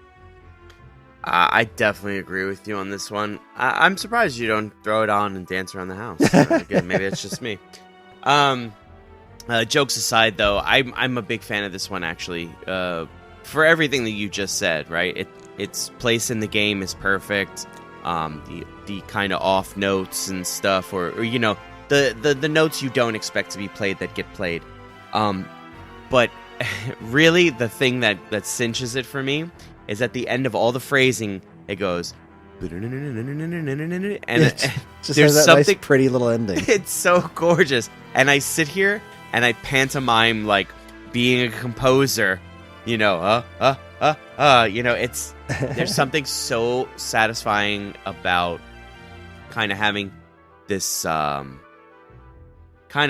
I definitely agree with you on this one. I'm surprised you don't throw it on and dance around the house. Again, maybe it's just me. Jokes aside, though, I'm a big fan of this one, actually. For everything that you just said, right? Its place in the game is perfect. The kind of off notes and stuff, or you know, the notes you don't expect to be played that get played. But really, the thing that cinches it for me is at the end of all the phrasing, it goes, and Just there's has that something nice, pretty little ending. It's so gorgeous, and I sit here and I pantomime like being a composer, you know, you know, it's there's something so satisfying about kind of having this kind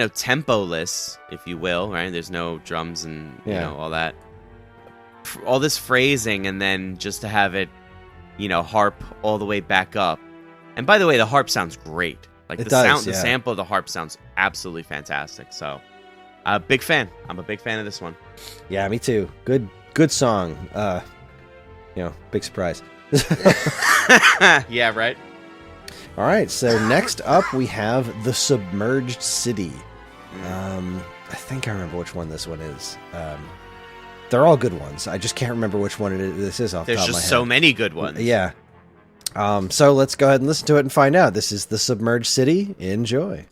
of tempo-less, if you will, right? There's no drums and you know all that, all this phrasing, and then just to have it, you know, harp all the way back up. And by the way, the harp sounds great. Like the sample of the harp sounds absolutely fantastic. So, big fan. I'm a big fan of this one. Yeah, me too. Good song. You know, big surprise. Yeah, right. All right, so next up we have the Submerged City. I think I remember which one this one is. They're all good ones. I just can't remember which one this is off the top of my head. There's just so many good ones. Yeah. So let's go ahead and listen to it and find out. This is the Submerged City. Enjoy.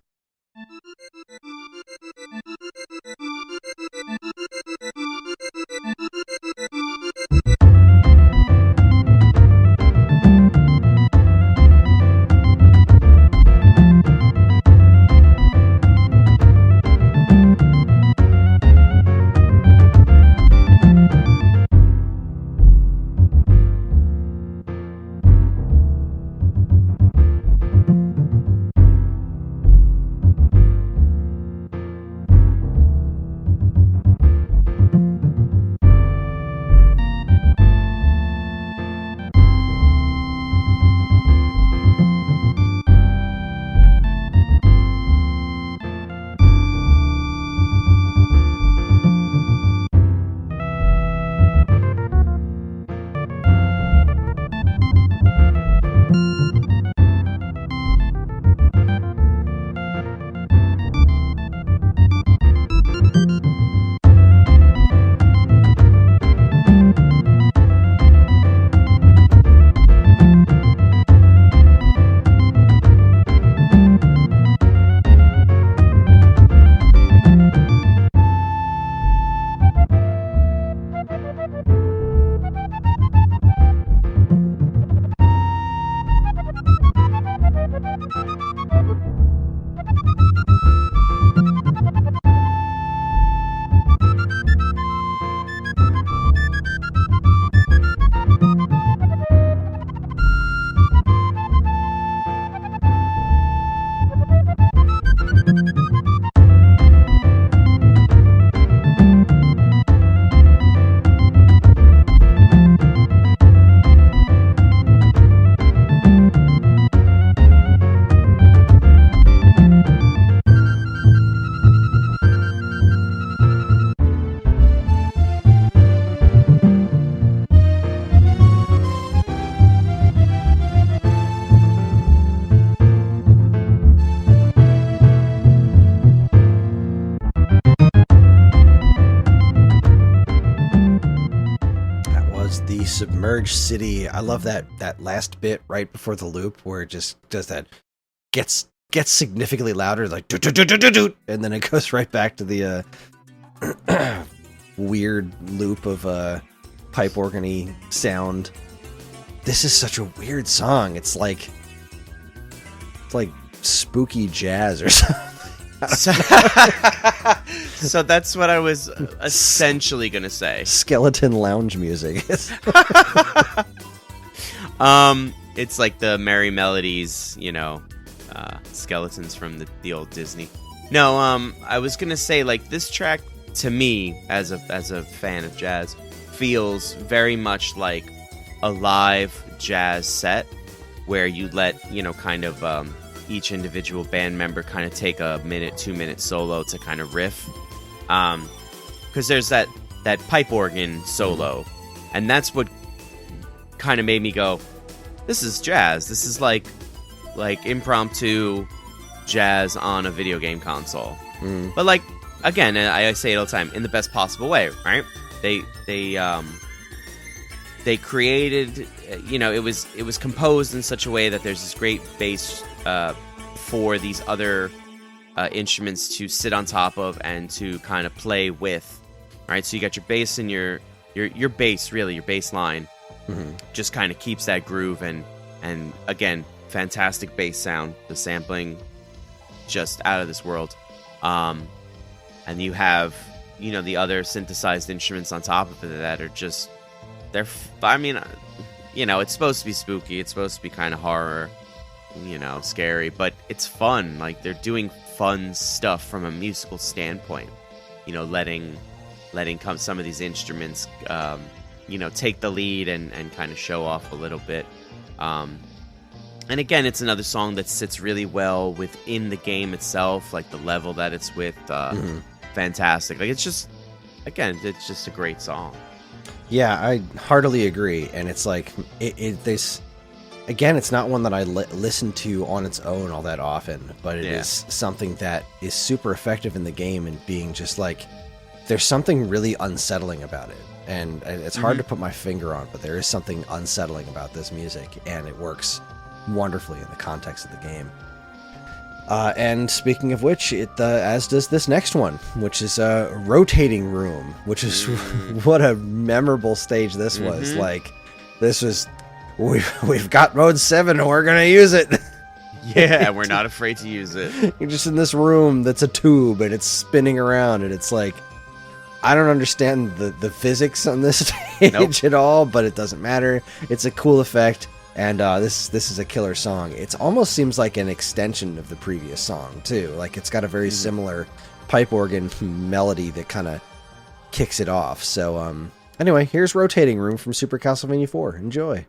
Submerged City. I love that last bit right before the loop where it just does that, gets significantly louder, like do, and then it goes right back to the weird loop of pipe organ-y sound. This is such a weird song. It's like spooky jazz or something. So that's what I was essentially gonna say. Skeleton lounge music. It's like the Merry Melodies, skeletons from the old Disney. No, I was gonna say, like, this track to me, as a fan of jazz, feels very much like a live jazz set where you let each individual band member kind of take a 2-minute solo to kind of riff, because there's that pipe organ solo, and that's what kind of made me go, this is jazz. This is like impromptu jazz on a video game console. But, like, again, I say it all the time, in the best possible way, right? They created, it was composed in such a way that there's this great bass for these other instruments to sit on top of and to kind of play with, right? So you got your bass and your bass, really, your bass line, just kind of keeps that groove, and again, fantastic bass sound, the sampling just out of this world. And you have, the other synthesized instruments on top of it that are just, it's supposed to be spooky, it's supposed to be kind of horror, scary, but it's fun. Like, they're doing fun stuff from a musical standpoint, letting some of these instruments, take the lead and kind of show off a little bit. And again, it's another song that sits really well within the game itself, like the level that it's with, fantastic. Like, it's just a great song. Yeah, I heartily agree, and it's like this. Again, it's not one that I listen to on its own all that often, but it is something that is super effective in the game, and being just like, there's something really unsettling about it, and it's hard to put my finger on, but there is something unsettling about this music, and it works wonderfully in the context of the game. And speaking of which, as does this next one, which is a rotating room, which is what a memorable stage this was. Like, this was, we've got mode 7 and we're gonna use it. Yeah, we're not afraid to use it. You're just in this room that's a tube and it's spinning around, and it's like, I don't understand the physics on this stage at all, but it doesn't matter. It's a cool effect. And this is a killer song. It almost seems like an extension of the previous song, too. Like, it's got a very similar pipe organ melody that kind of kicks it off. So, anyway, here's Rotating Room from Super Castlevania IV. Enjoy.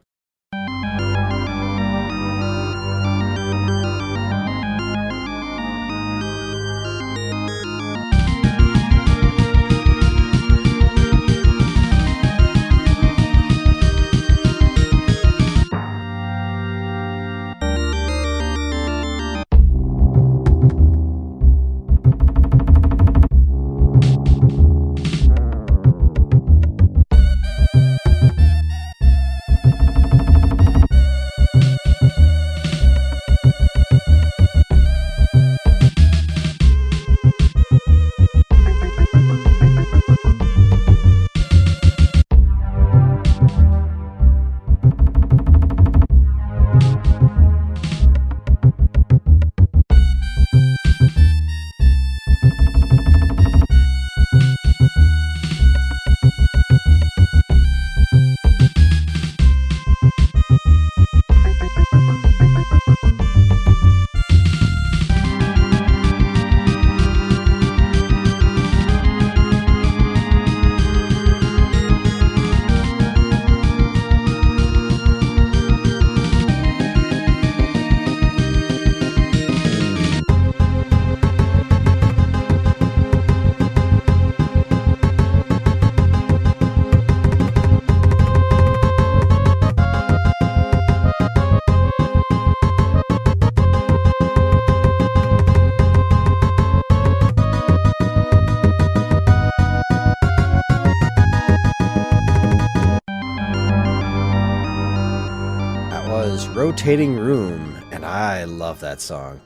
Rotating Room, and I love that song.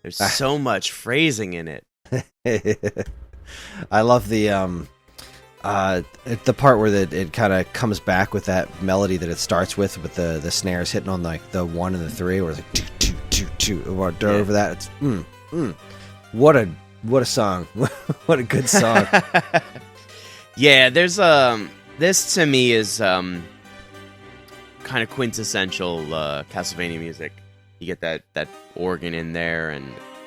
There's so much phrasing in it. I love the part where it kind of comes back with that melody that it starts with the snares hitting on like the 1 and the 3, where it's like over that. It's What a song. What a good song. Yeah, there's this to me is kind of quintessential Castlevania music. You get that organ in there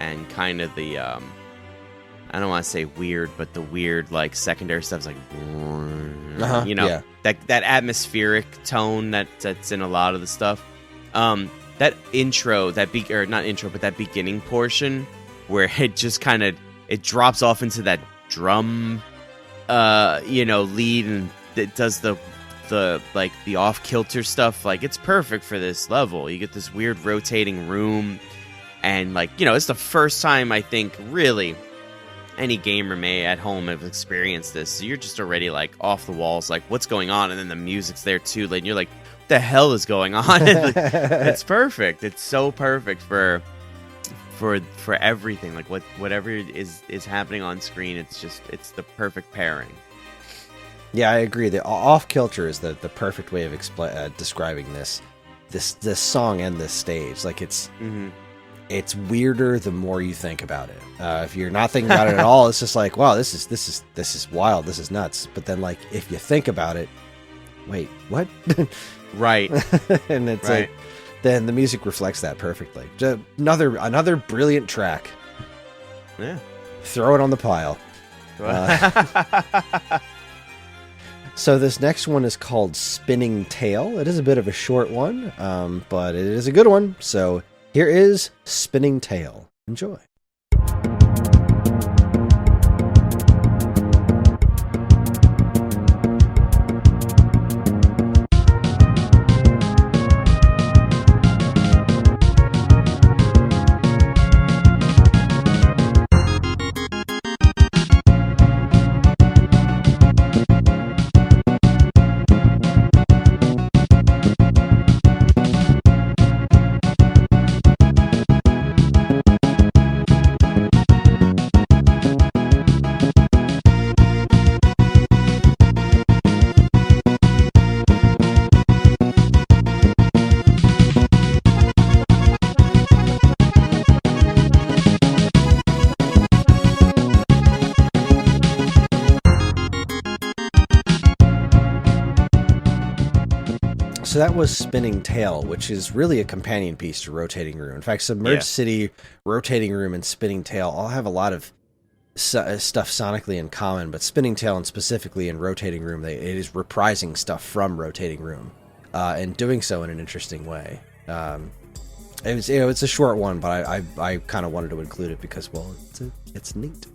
and kind of the I don't want to say weird, but the weird like secondary stuff's like you know, yeah. that atmospheric tone that's in a lot of the stuff. That intro, that beginning portion where it just kind of it drops off into that drum lead, and it does the like the off kilter stuff. Like, it's perfect for this level. You get this weird rotating room, and like, it's the first time I think really any gamer may at home have experienced this. So you're just already like off the walls, like, what's going on? And then the music's there too, and you're like, what the hell is going on? It's perfect. It's so perfect for everything. Like whatever is happening on screen, it's the perfect pairing. Yeah, I agree. The off kilter is the perfect way of describing this song and this stage. Like, it's weirder the more you think about it. If you're not thinking about it at all, it's just like, wow, this is wild, this is nuts. But then, like, if you think about it, wait, what? Right. And it's right. like, then the music reflects that perfectly. Just another brilliant track. Yeah. Throw it on the pile. So this next one is called Spinning Tail. It is a bit of a short one, but it is a good one. So here is Spinning Tail. Enjoy. So that was Spinning Tail, which is really a companion piece to Rotating Room. In fact, Submerged City, Rotating Room, and Spinning Tail all have a lot of stuff sonically in common, but Spinning Tail, and specifically in Rotating Room, it is reprising stuff from Rotating Room, and doing so in an interesting way. It's a short one, but I kind of wanted to include it because, well, it's neat.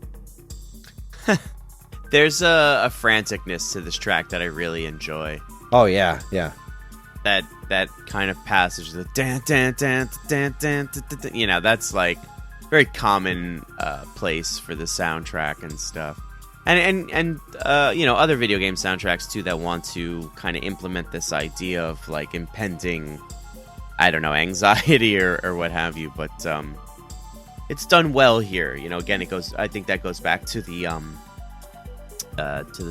There's a franticness to this track that I really enjoy. Oh yeah, yeah. That kind of passage, the dan dan dan dan dan, that's like very common place for the soundtrack and stuff, and other video game soundtracks too that want to kind of implement this idea of like impending, I don't know, anxiety or what have you. But it's done well here. Again, I think that goes back to the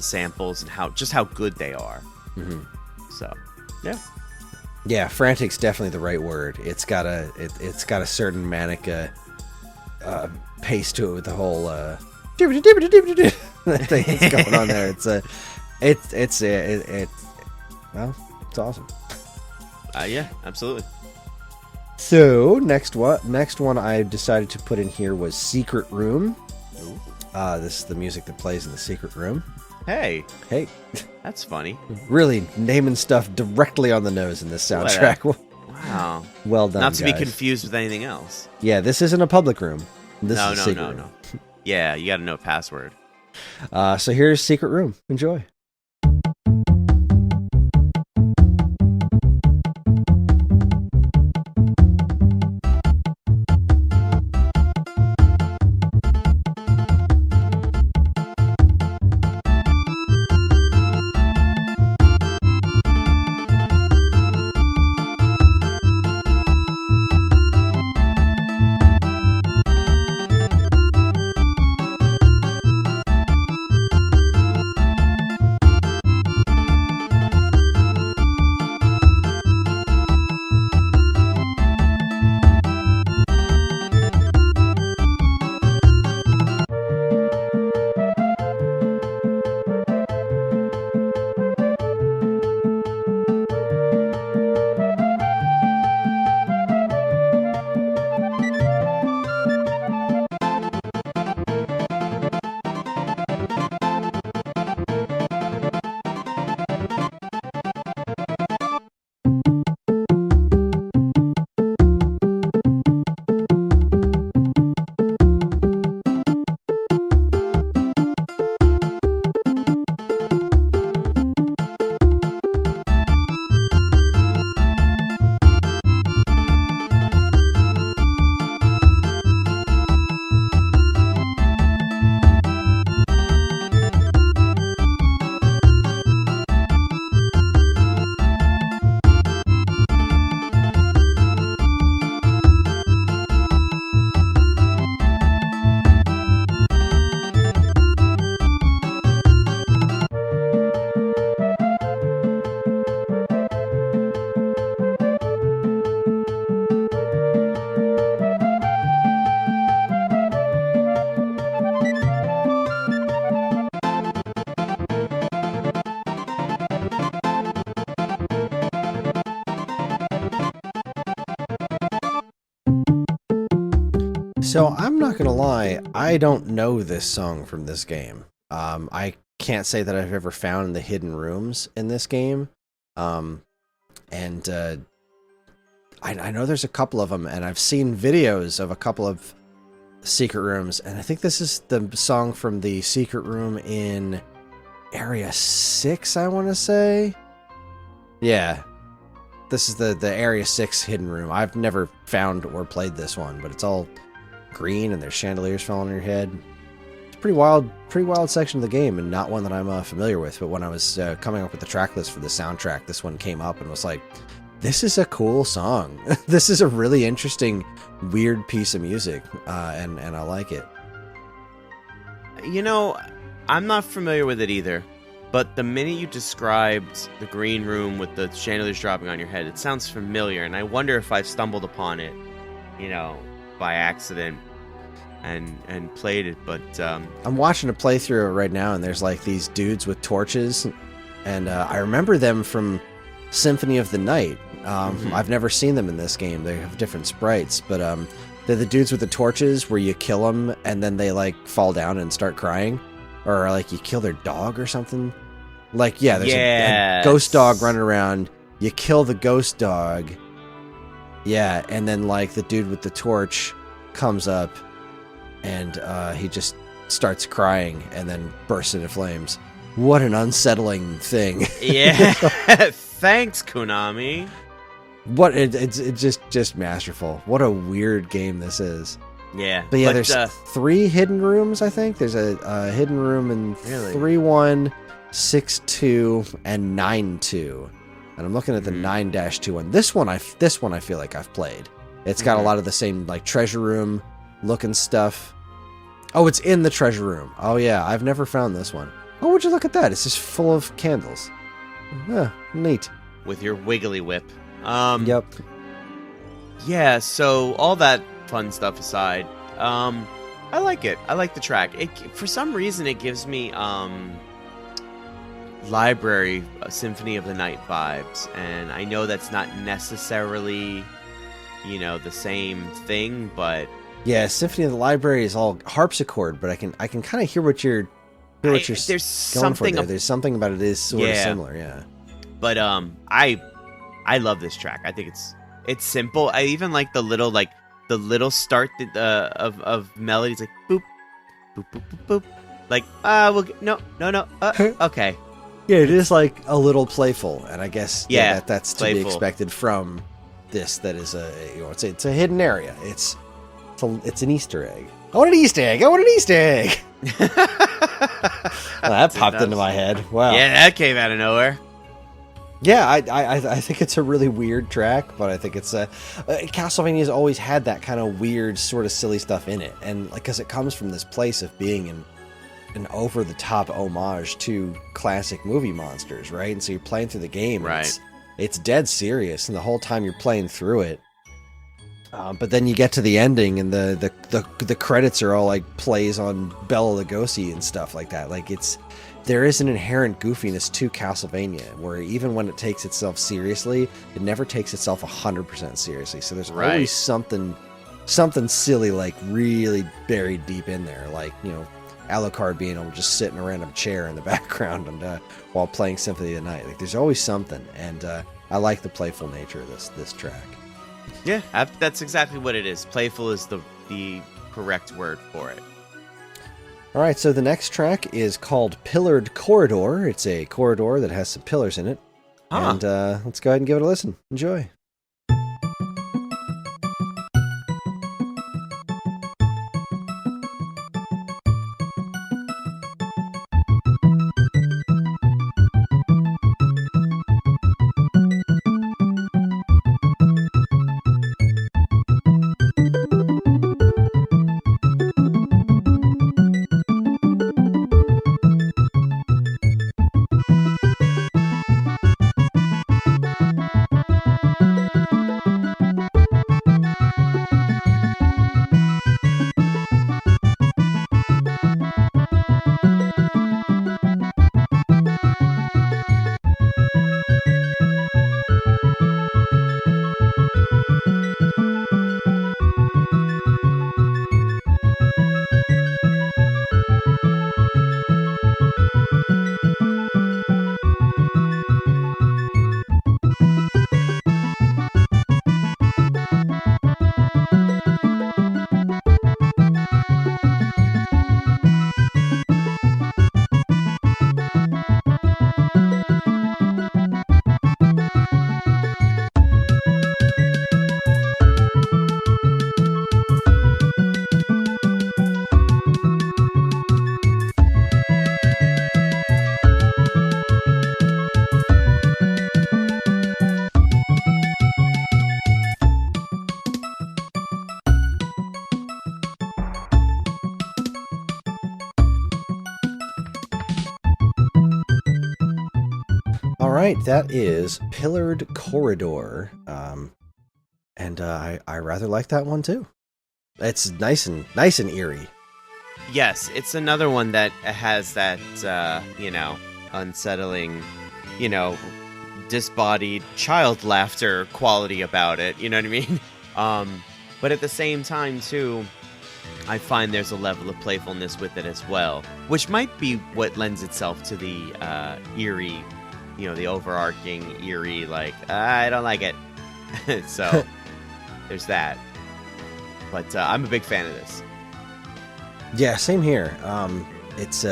samples and how good they are. Mm-hmm. So yeah. Yeah, frantic's definitely the right word. It's got a certain manic pace to it with the whole that thing that's going on there. It's awesome. Yeah, absolutely. So next one I decided to put in here was Secret Room. This is the music that plays in the Secret Room. Hey, that's funny. Really naming stuff directly on the nose in this soundtrack. Wow. Well done, Not to guys. be confused with anything else. Yeah, this isn't a public room. This is a secret room. No. Yeah, you got to know a password. So here's Secret Room. Enjoy. So I'm not gonna lie, I don't know this song from this game. I can't say that I've ever found the hidden rooms in this game. And I know there's a couple of them, and I've seen videos of a couple of secret rooms, and I think this is the song from the secret room in Area 6, I want to say. Yeah. This is the Area 6 hidden room. I've never found or played this one, but it's all green and there's chandeliers falling on your head. It's a pretty wild section of the game, and not one that I'm familiar with. But when I was coming up with the track list for the soundtrack, this one came up and was like, this is a cool song. This is a really interesting, weird piece of music, and I like it. You know, I'm not familiar with it either, but the minute you described the green room with the chandeliers dropping on your head, it sounds familiar, and I wonder if I've stumbled upon it, by accident and played it, but... I'm watching a playthrough right now, and there's like these dudes with torches, and I remember them from Symphony of the Night. I've never seen them in this game. They have different sprites, but they're the dudes with the torches where you kill them and then they like fall down and start crying, or like you kill their dog or something. Like, yeah, there's a ghost dog running around. You kill the ghost dog, yeah, and then like the dude with the torch comes up and he just starts crying and then bursts into flames. What an unsettling thing. Yeah. Thanks, Konami. What it's just masterful. What a weird game this is. Yeah. But yeah, there's 3 hidden rooms, I think. There's a hidden room in 3-1, 6-2, and 9-2. And I'm looking at the 9-2 one. This one I feel like I've played. It's got a lot of the same like treasure room looking stuff. Oh, it's in the treasure room. Oh yeah, I've never found this one. Oh, would you look at that? It's just full of candles. Yeah, neat. With your wiggly whip. Yep. Yeah, so all that fun stuff aside, I like it. I like the track. For some reason, it gives me library Symphony of the Night vibes, and I know that's not necessarily, the same thing, but yeah, Symphony of the Library is all harpsichord, but I can kind of hear what you're. There's something. There's something about it is sort of similar, yeah. But I love this track. I think it's simple. I even like the little start of melodies, like boop, boop, boop, boop, boop. Like no, okay. Yeah, it is like a little playful, and I guess that's to playful. be expected from this. That is it's a hidden area. It's an Easter egg. I want an Easter egg. Well, that popped into my head. Wow. Yeah, that came out of nowhere. Yeah, I think it's a really weird track, but I think it's Castlevania's always had that kind of weird, sort of silly stuff in it, and like because it comes from this place of being an over-the-top homage to classic movie monsters, right? And so you're playing through the game, right? It's dead serious, and the whole time you're playing through it. But then you get to the ending, and the credits are all like plays on Bela Lugosi and stuff like that. Like there is an inherent goofiness to Castlevania, where even when it takes itself seriously, it never takes itself 100% seriously. So there's always something silly, like really buried deep in there, like Alucard being able to just sit in a random chair in the background and while playing Symphony of the Night. Like there's always something, and I like the playful nature of this track. Yeah, that's exactly what it is. Playful is the correct word for it. All right, so the next track is called Pillared Corridor. It's a corridor that has some pillars in it. And let's go ahead and give it a listen. Enjoy. right, that is Pillared Corridor, and I rather like that one too. It's nice and eerie. Yes, it's another one that has that unsettling, disembodied child laughter quality about it. You know what I mean? But at the same time too, I find there's a level of playfulness with it as well, which might be what lends itself to the eerie, the overarching eerie, like, I don't like it. So there's that. But I'm a big fan of this. Yeah, same here. It's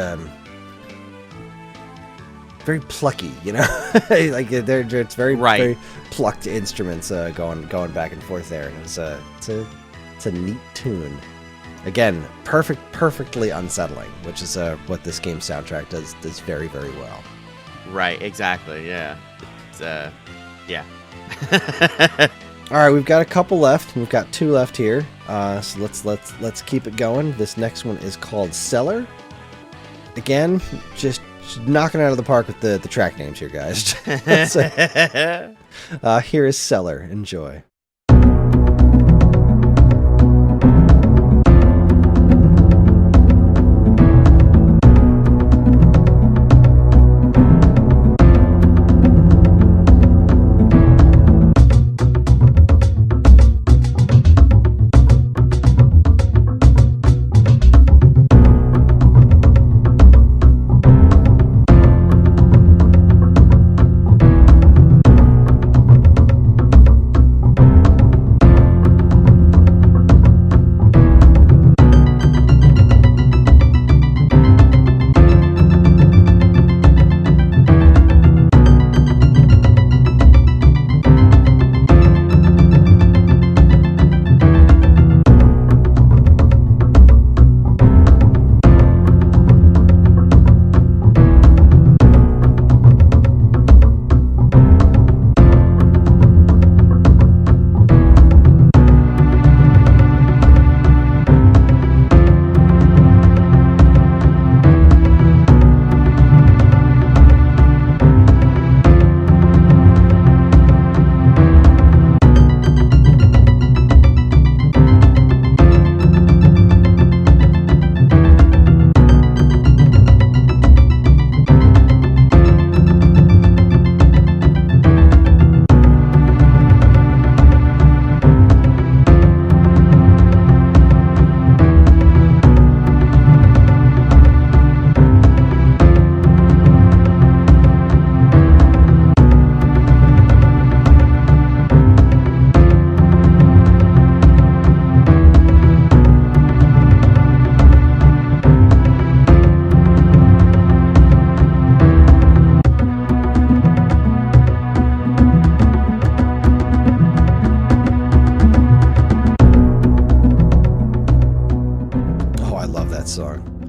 very plucky, like it's very right. very plucked instruments going back and forth there, and it's a neat tune. Again, perfectly unsettling, which is what this game's soundtrack does very, very well. Right, exactly. Yeah. It's yeah. All right, we've got a couple left. We've got 2 left here. So let's keep it going. This next one is called Cellar. Again, just knocking it out of the park with the track names here, guys. Here is Cellar. Enjoy.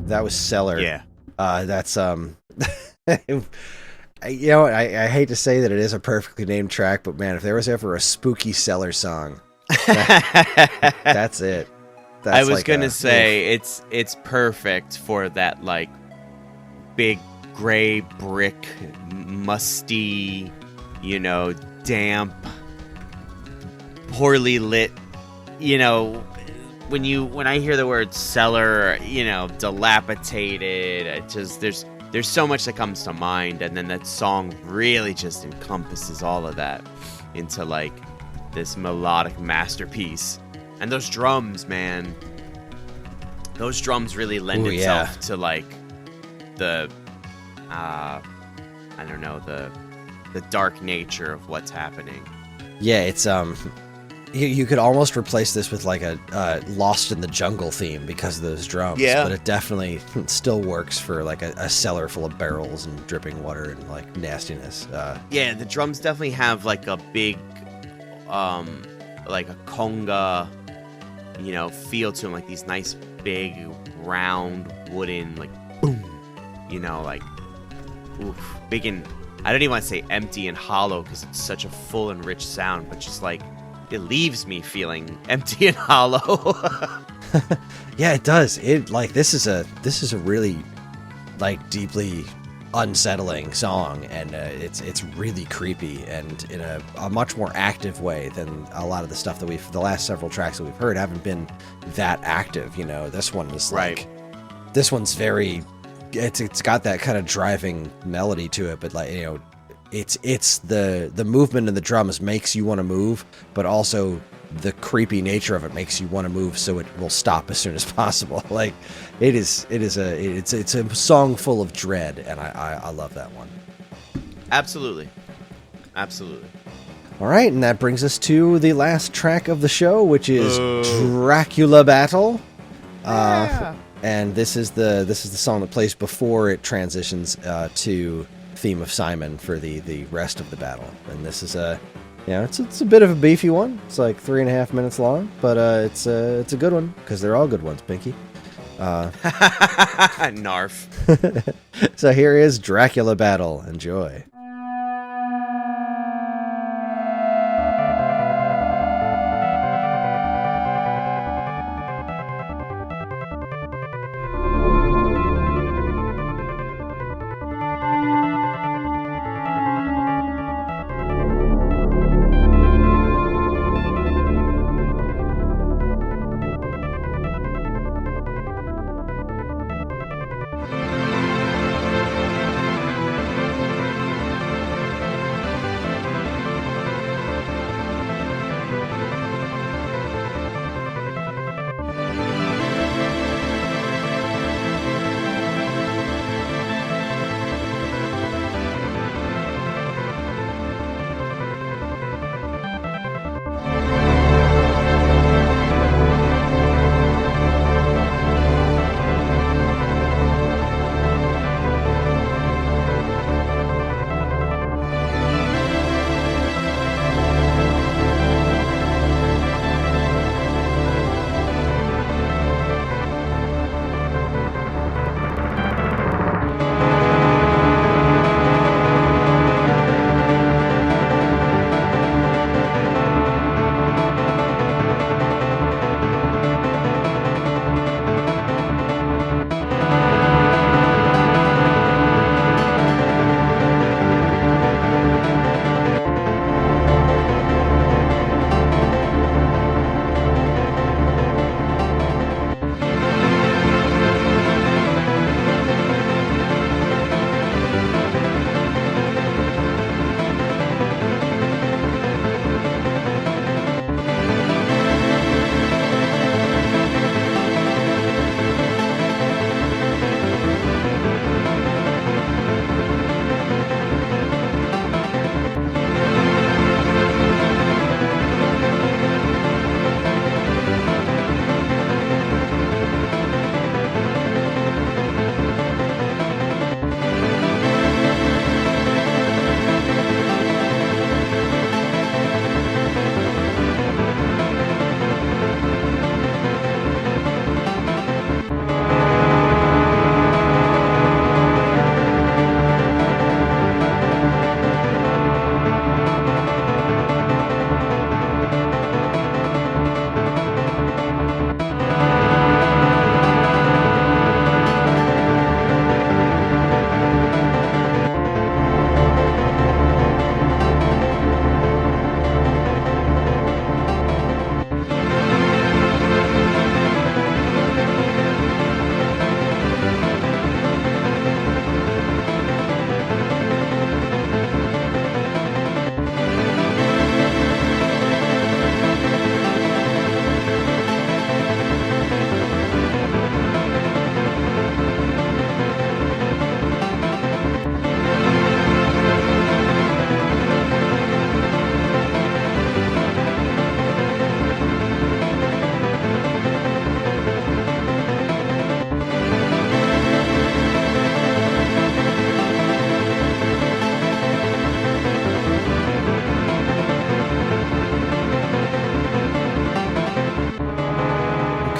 That was Cellar. Yeah. That's I hate to say that it is a perfectly named track, but man, if there was ever a spooky Cellar song, that's it. That's I was gonna say it's perfect for that like big gray brick, musty, damp, poorly lit, when I hear the word cellar, dilapidated, it just there's so much that comes to mind, and then that song really just encompasses all of that into like this melodic masterpiece. And those drums, man, those drums really lend itself to like the the dark nature of what's happening. Yeah, it's you could almost replace this with like a Lost in the Jungle theme because of those drums. Yeah. But it definitely still works for like a cellar full of barrels and dripping water and like nastiness. Yeah, the drums definitely have like a big, like a conga, feel to them. Like these nice big round wooden like boom, like oof, big and I don't even want to say empty and hollow because it's such a full and rich sound, but just like it leaves me feeling empty and hollow. Yeah, it does. It like this is a really like deeply unsettling song, and it's really creepy and in a much more active way than a lot of the stuff that the last several tracks that we've heard haven't been that active. This one is like, this one's very, it's got that kind of driving melody to it, but like, it's the movement in the drums makes you want to move, but also the creepy nature of it makes you want to move, so it will stop as soon as possible. Like it's a song full of dread, and I love that one. Absolutely. All right, and that brings us to the last track of the show, which is Dracula Battle. And this is the song that plays before it transitions to Theme of Simon for the rest of the battle. And this is it's a bit of a beefy one. It's like 3.5 minutes long, but it's a good one because they're all good ones, Pinky. Narf. So here is Dracula Battle. Enjoy.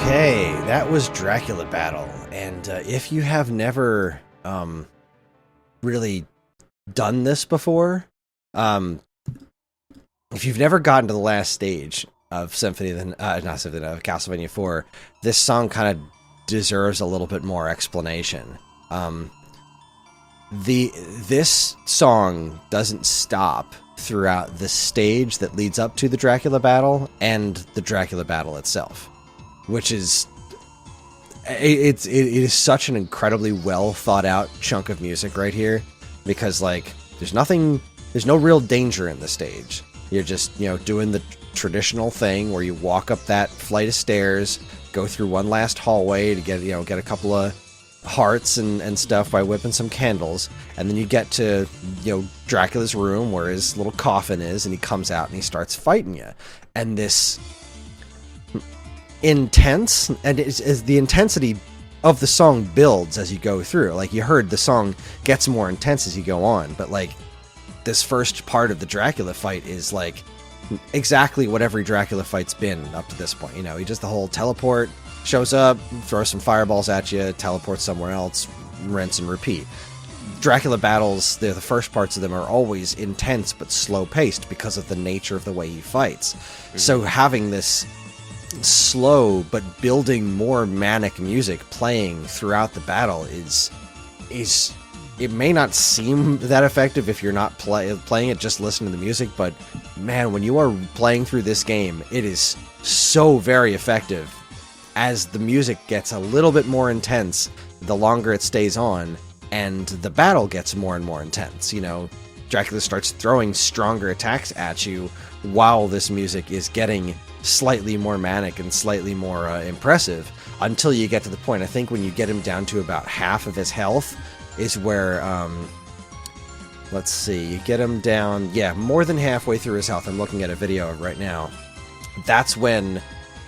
Okay, that was Dracula Battle, and if you have never really done this before, if you've never gotten to the last stage of Castlevania IV, this song kind of deserves a little bit more explanation. This song doesn't stop throughout the stage that leads up to the Dracula battle and the Dracula battle itself, which is it is such an incredibly well thought out chunk of music right here, because like there's no real danger in the stage. You're just, doing the traditional thing where you walk up that flight of stairs, go through one last hallway to get a couple of hearts and stuff by whipping some candles, and then you get to Dracula's room where his little coffin is, and he comes out and he starts fighting you. And this intense, and is the intensity of the song builds as you go through. Like you heard, the song gets more intense as you go on, but like this first part of the Dracula fight is like exactly what every Dracula fight's been up to this point. He just the whole teleport, shows up, throws some fireballs at you, teleports somewhere else, rinse and repeat. Dracula battles, the first parts of them are always intense but slow paced because of the nature of the way he fights. Mm-hmm. So having this slow but building more manic music playing throughout the battle is it may not seem that effective if you're not playing it, just listen to the music, but man, when you are playing through this game, it is so very effective. As the music gets a little bit more intense, the longer it stays on, and the battle gets more and more intense. Dracula starts throwing stronger attacks at you while this music is getting slightly more manic and slightly more impressive, until you get to the point, I think when you get him down to about half of his health, is where, let's see, you get him down, more than halfway through his health. I'm looking at a video right now. That's when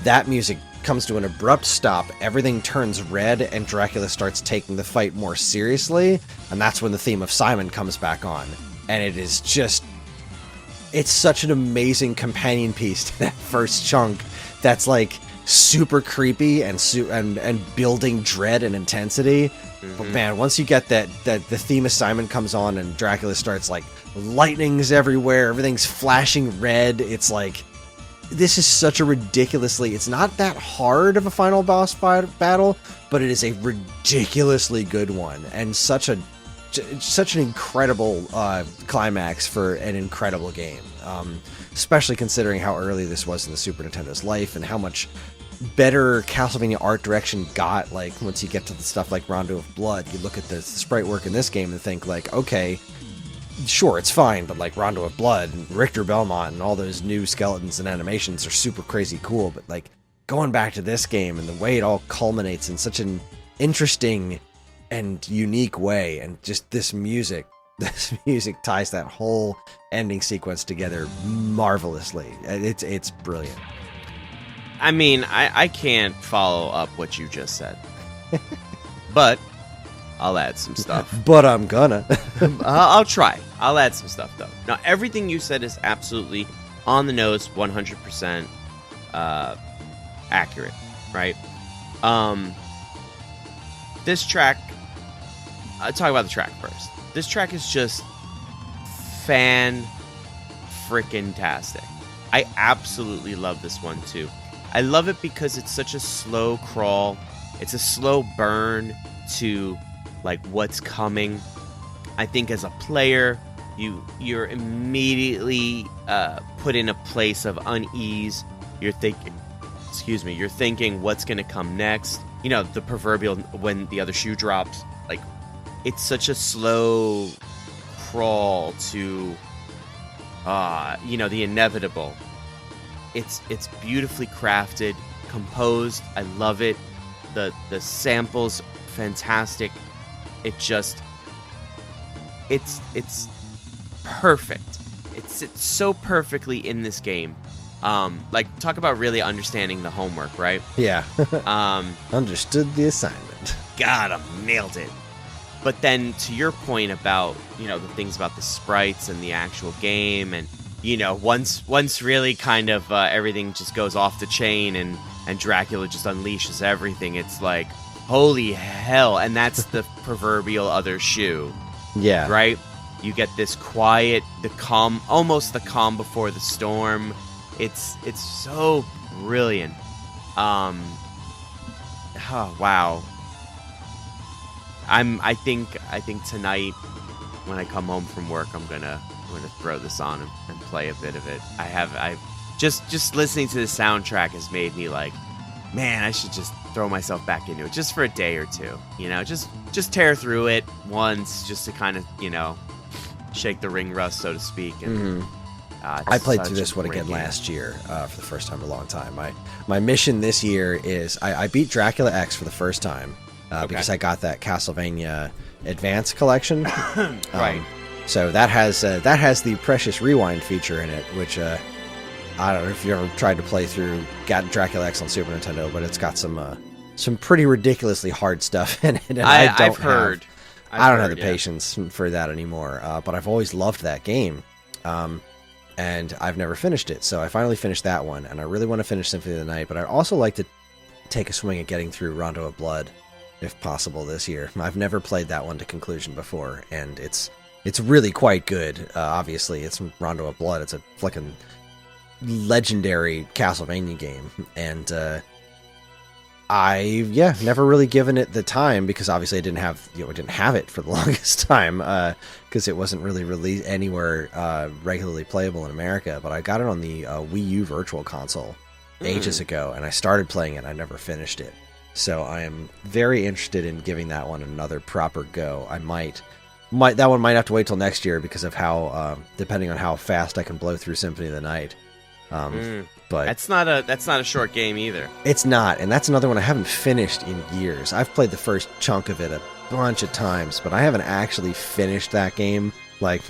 that music comes to an abrupt stop, everything turns red, and Dracula starts taking the fight more seriously, and that's when the theme of Simon comes back on. And it is just, it's such an amazing companion piece to that first chunk that's like super creepy and building dread and intensity. Mm-hmm. But man, once you get that the theme of Simon comes on and Dracula starts like lightning's everywhere, everything's flashing red, it's like, this is such a ridiculously, it's not that hard of a final boss battle, but it is a ridiculously good one, and such an incredible climax for an incredible game, especially considering how early this was in the Super Nintendo's life and how much better Castlevania art direction got. Like once you get to the stuff like Rondo of Blood, you look at the sprite work in this game and think like, okay, sure, it's fine, but like Rondo of Blood and Richter Belmont and all those new skeletons and animations are super crazy cool, but like going back to this game and the way it all culminates in such an interesting and unique way, and just this music ties that whole ending sequence together marvelously. It's brilliant. I mean, I can't follow up what you just said, but I'll add some stuff. But I'm gonna. I'll try. I'll add some stuff, though. Now, everything you said is absolutely on the nose, 100% accurate, right? This track, I'll talk about the track first. This track is just fan-frickin-tastic. I absolutely love this one, too. I love it because it's such a slow crawl. It's a slow burn to like what's coming. I think as a player, you're immediately put in a place of unease. You're thinking what's gonna come next. The proverbial when the other shoe drops. Like, it's such a slow crawl to the inevitable. It's beautifully crafted, composed. I love it. The samples, fantastic. It's perfect. It sits so perfectly in this game. Talk about really understanding the homework, right? Yeah. Understood the assignment. Got him. Nailed it. But then to your point about, the things about the sprites and the actual game, and, once really kind of everything just goes off the chain and Dracula just unleashes everything, it's like, holy hell. And that's the proverbial other shoe. Yeah. Right? You get this quiet, almost the calm before the storm. It's so brilliant. Oh, wow. I think tonight when I come home from work, I'm gonna throw this on and play a bit of it. I just listening to the soundtrack has made me like, man, I should just throw myself back into it just for a day or two. Just tear through it once, just to kind of shake the ring rust, so to speak. And I played through this one again last year for the first time in a long time. My mission this year is I beat Dracula X for the first time because I got that Castlevania Advance collection. Right. So that has the Precious Rewind feature in it, which I don't know if you ever tried to play through. Got Dracula X on Super Nintendo, but it's got some pretty ridiculously hard stuff in it. And I've heard. I don't have the patience for that anymore, but I've always loved that game, and I've never finished it. So I finally finished that one, and I really want to finish Symphony of the Night, but I'd also like to take a swing at getting through Rondo of Blood, if possible, this year. I've never played that one to conclusion before, and it's really quite good. Obviously, it's Rondo of Blood. It's a fucking legendary Castlevania game, and never really given it the time because obviously I didn't have it for the longest time because it wasn't really released anywhere regularly playable in America. But I got it on the Wii U Virtual Console ages ago, and I started playing it. I never finished it, so I am very interested in giving that one another proper go. I might that one might have to wait till next year because of how depending on how fast I can blow through Symphony of the Night. But that's not a short game either. It's not, and that's another one I haven't finished in years. I've played the first chunk of it a bunch of times, but I haven't actually finished that game, like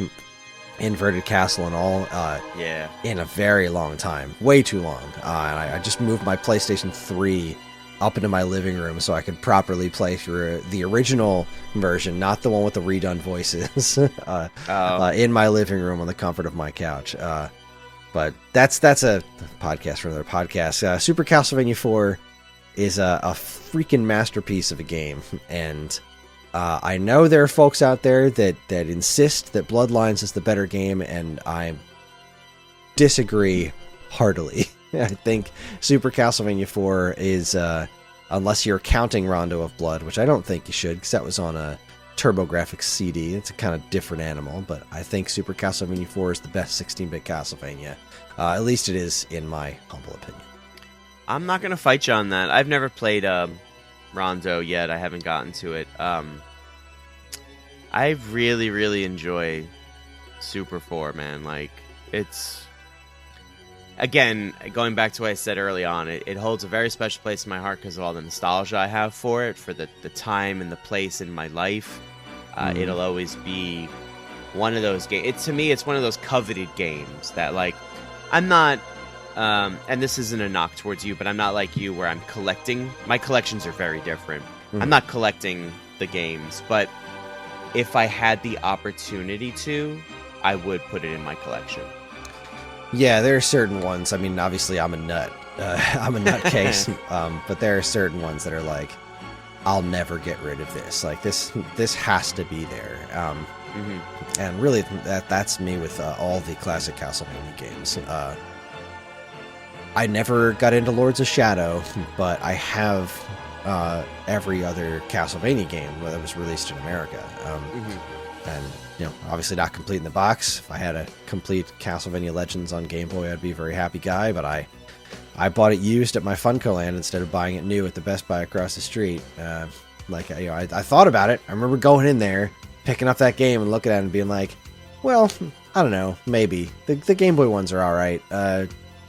Inverted Castle and all, in a very long time. Way too long. And I just moved my PlayStation 3 up into my living room so I could properly play through the original version, not the one with the redone voices, in my living room on the comfort of my couch. But that's a podcast for another podcast. Super Castlevania IV is a freaking masterpiece of a game, and I know there are folks out there that insist that Bloodlines is the better game, and I disagree heartily. I think Super Castlevania IV is, unless you're counting Rondo of Blood, which I don't think you should, because that was on a TurboGrafx CD. It's a kind of different animal, but I think Super Castlevania IV is the best 16-bit Castlevania. At least it is, in my humble opinion. I'm not going to fight you on that. I've never played Rondo yet. I haven't gotten to it. I really, really enjoy Super 4, man. Like, it's... Again, going back to what I said early on, it holds a very special place in my heart because of all the nostalgia I have for it, for the time and the place in my life. It'll always be one of those games. To me, it's one of those coveted games that, like, I'm not, and this isn't a knock towards you, but I'm not like you where I'm collecting. My collections are very different. I'm not collecting the games, but if I had the opportunity to, I would put it in my collection. Yeah, there are certain ones. I mean, obviously, I'm a nut. I'm a nutcase. But there are certain ones that are like, I'll never get rid of this. Like this has to be there. And really, that's me with all the classic Castlevania games. I never got into Lords of Shadow, but I have every other Castlevania game that was released in America. And obviously not complete in the box. If I had a complete Castlevania Legends on Game Boy, I'd be a very happy guy, but I bought it used at my Funko Land instead of buying it new at the Best Buy across the street. I thought about it. I remember going in there, picking up that game and looking at it and being like, well, I don't know, maybe. The Game Boy ones are alright. I'm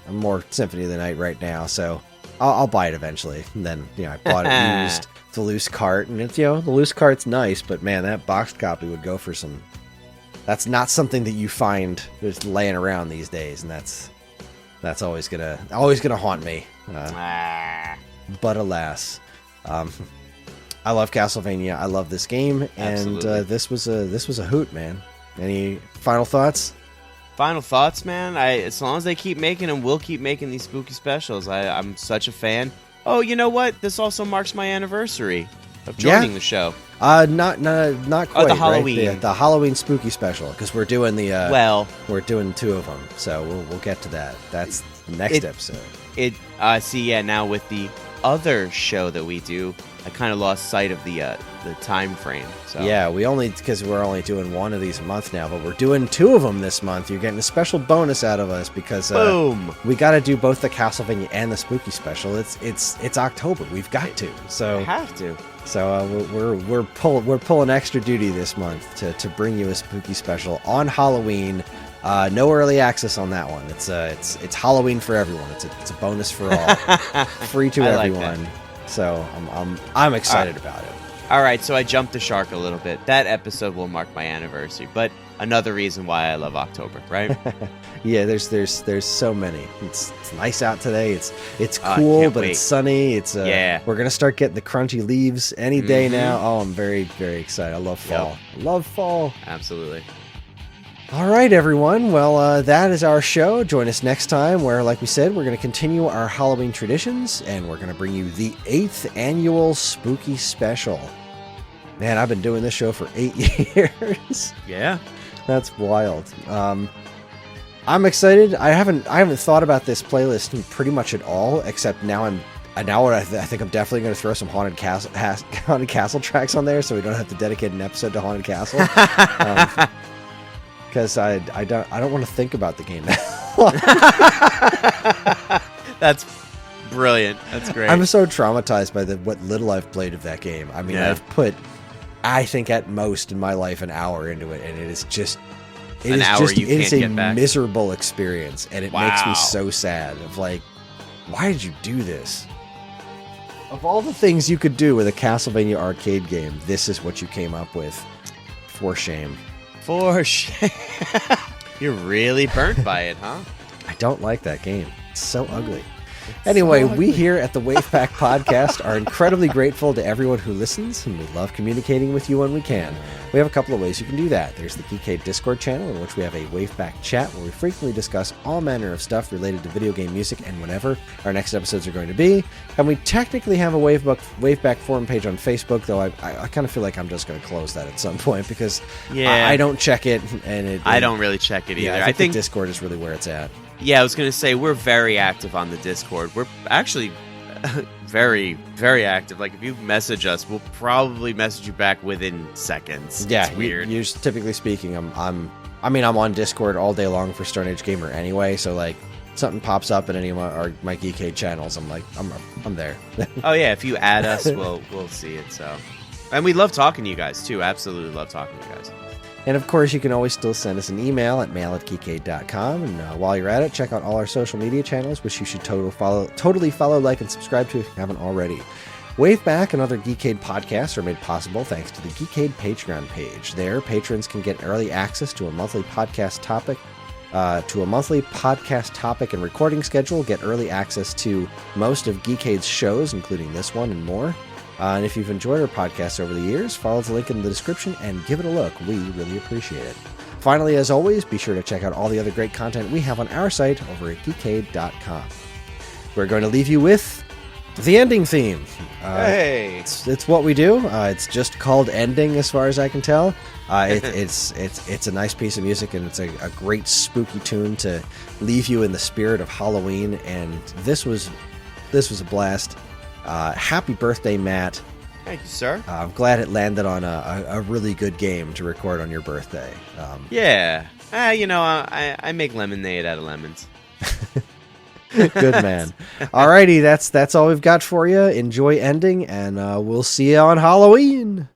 more Symphony of the Night right now, so I'll buy it eventually. And then, I bought it used. The loose cart, and it's, the loose cart's nice, but man, that boxed copy would go for some. That's not something that you find just laying around these days, and that's always gonna haunt me. But alas, I love Castlevania. I love this game, and this was a hoot, man. Any final thoughts? Final thoughts, man. As long as they keep making them, we'll keep making these spooky specials. I'm such a fan. Oh, you know what? This also marks my anniversary of joining the show. Not quite. The Halloween, right? The Halloween spooky special, because we're doing we're doing 2 of them, so we'll get to that. That's the next episode. Now with the other show that we do, I kind of lost sight of the the time frame. So yeah, because we're only doing one of these a month now, but we're doing 2 of them this month. You're getting a special bonus out of us because boom, we got to do both the Castlevania and the Spooky special. It's October. We've got to. So I have to. So we're pulling extra duty this month to bring you a Spooky special on Halloween. No early access on that one. It's Halloween for everyone. It's a bonus for all, free to everyone. So I'm excited about it. All right, so I jumped the shark a little bit. That episode will mark my anniversary, but another reason why I love October, right? Yeah, there's so many. It's nice out today. It's cool, but it's sunny. We're gonna start getting the crunchy leaves any day now. Oh, I'm very, very excited. I love fall. Yep. I love fall. Absolutely. All right, everyone. Well, that is our show. Join us next time where, like we said, we're going to continue our Halloween traditions, and we're going to bring you the 8th annual Spooky Special. Man, I've been doing this show for 8 years. Yeah. That's wild. I'm excited. I haven't thought about this playlist pretty much at all, except now I think I'm definitely going to throw some haunted castle tracks on there, so we don't have to dedicate an episode to Haunted Castle. Because I don't want to think about the game now. That's brilliant. That's great. I'm so traumatized by what little I've played of that game. I mean, I've put, I think at most in my life, an hour into it, and it is a miserable experience, and it makes me so sad. Of like, why did you do this? Of all the things you could do with a Castlevania arcade game, this is what you came up with. For shame. For shame. You're really burnt by it, huh? I don't like that game. It's so ugly. Anyway, we here at the WaveBack Podcast are incredibly grateful to everyone who listens, and we love communicating with you when we can. We have a couple of ways you can do that. There's the Geekade Discord channel, in which we have a WaveBack chat where we frequently discuss all manner of stuff related to video game music and whenever our next episodes are going to be. And we technically have a WaveBack forum page on Facebook, though I kind of feel like I'm just going to close that at some point because I don't check it. I don't really check it either. Yeah, I think Discord is really where it's at. Yeah, I was going to say, we're very active on the Discord. We're actually very, very active. Like, if you message us, we'll probably message you back within seconds. Yeah, it's weird. Typically speaking, I'm on Discord all day long for Stone Age Gamer anyway, so, like, something pops up in any of my Geekade channels, I'm like, I'm there. Oh, yeah, if you add us, we'll see it, so. And we love talking to you guys, too. Absolutely love talking to you guys. And, of course, you can always still send us an email at mail@geekade.com. And while you're at it, check out all our social media channels, which you should totally follow, like, and subscribe to if you haven't already. WaveBack and other Geekade podcasts are made possible thanks to the Geekade Patreon page. There, patrons can get early access to a monthly podcast topic, and recording schedule, get early access to most of Geekade's shows, including this one and more. And if you've enjoyed our podcast over the years, follow the link in the description and give it a look. We really appreciate it. Finally, as always, be sure to check out all the other great content we have on our site over at geekade.com. We're going to leave you with the ending theme. Hey! It's what we do. It's just called Ending, as far as I can tell. It's a nice piece of music, and it's a great spooky tune to leave you in the spirit of Halloween. And this was a blast. Happy birthday, Matt. Thank you, sir. I'm glad it landed on a really good game to record on your birthday. Yeah. I make lemonade out of lemons. Good man. Alrighty, that's all we've got for you. Enjoy Ending, and we'll see you on Halloween.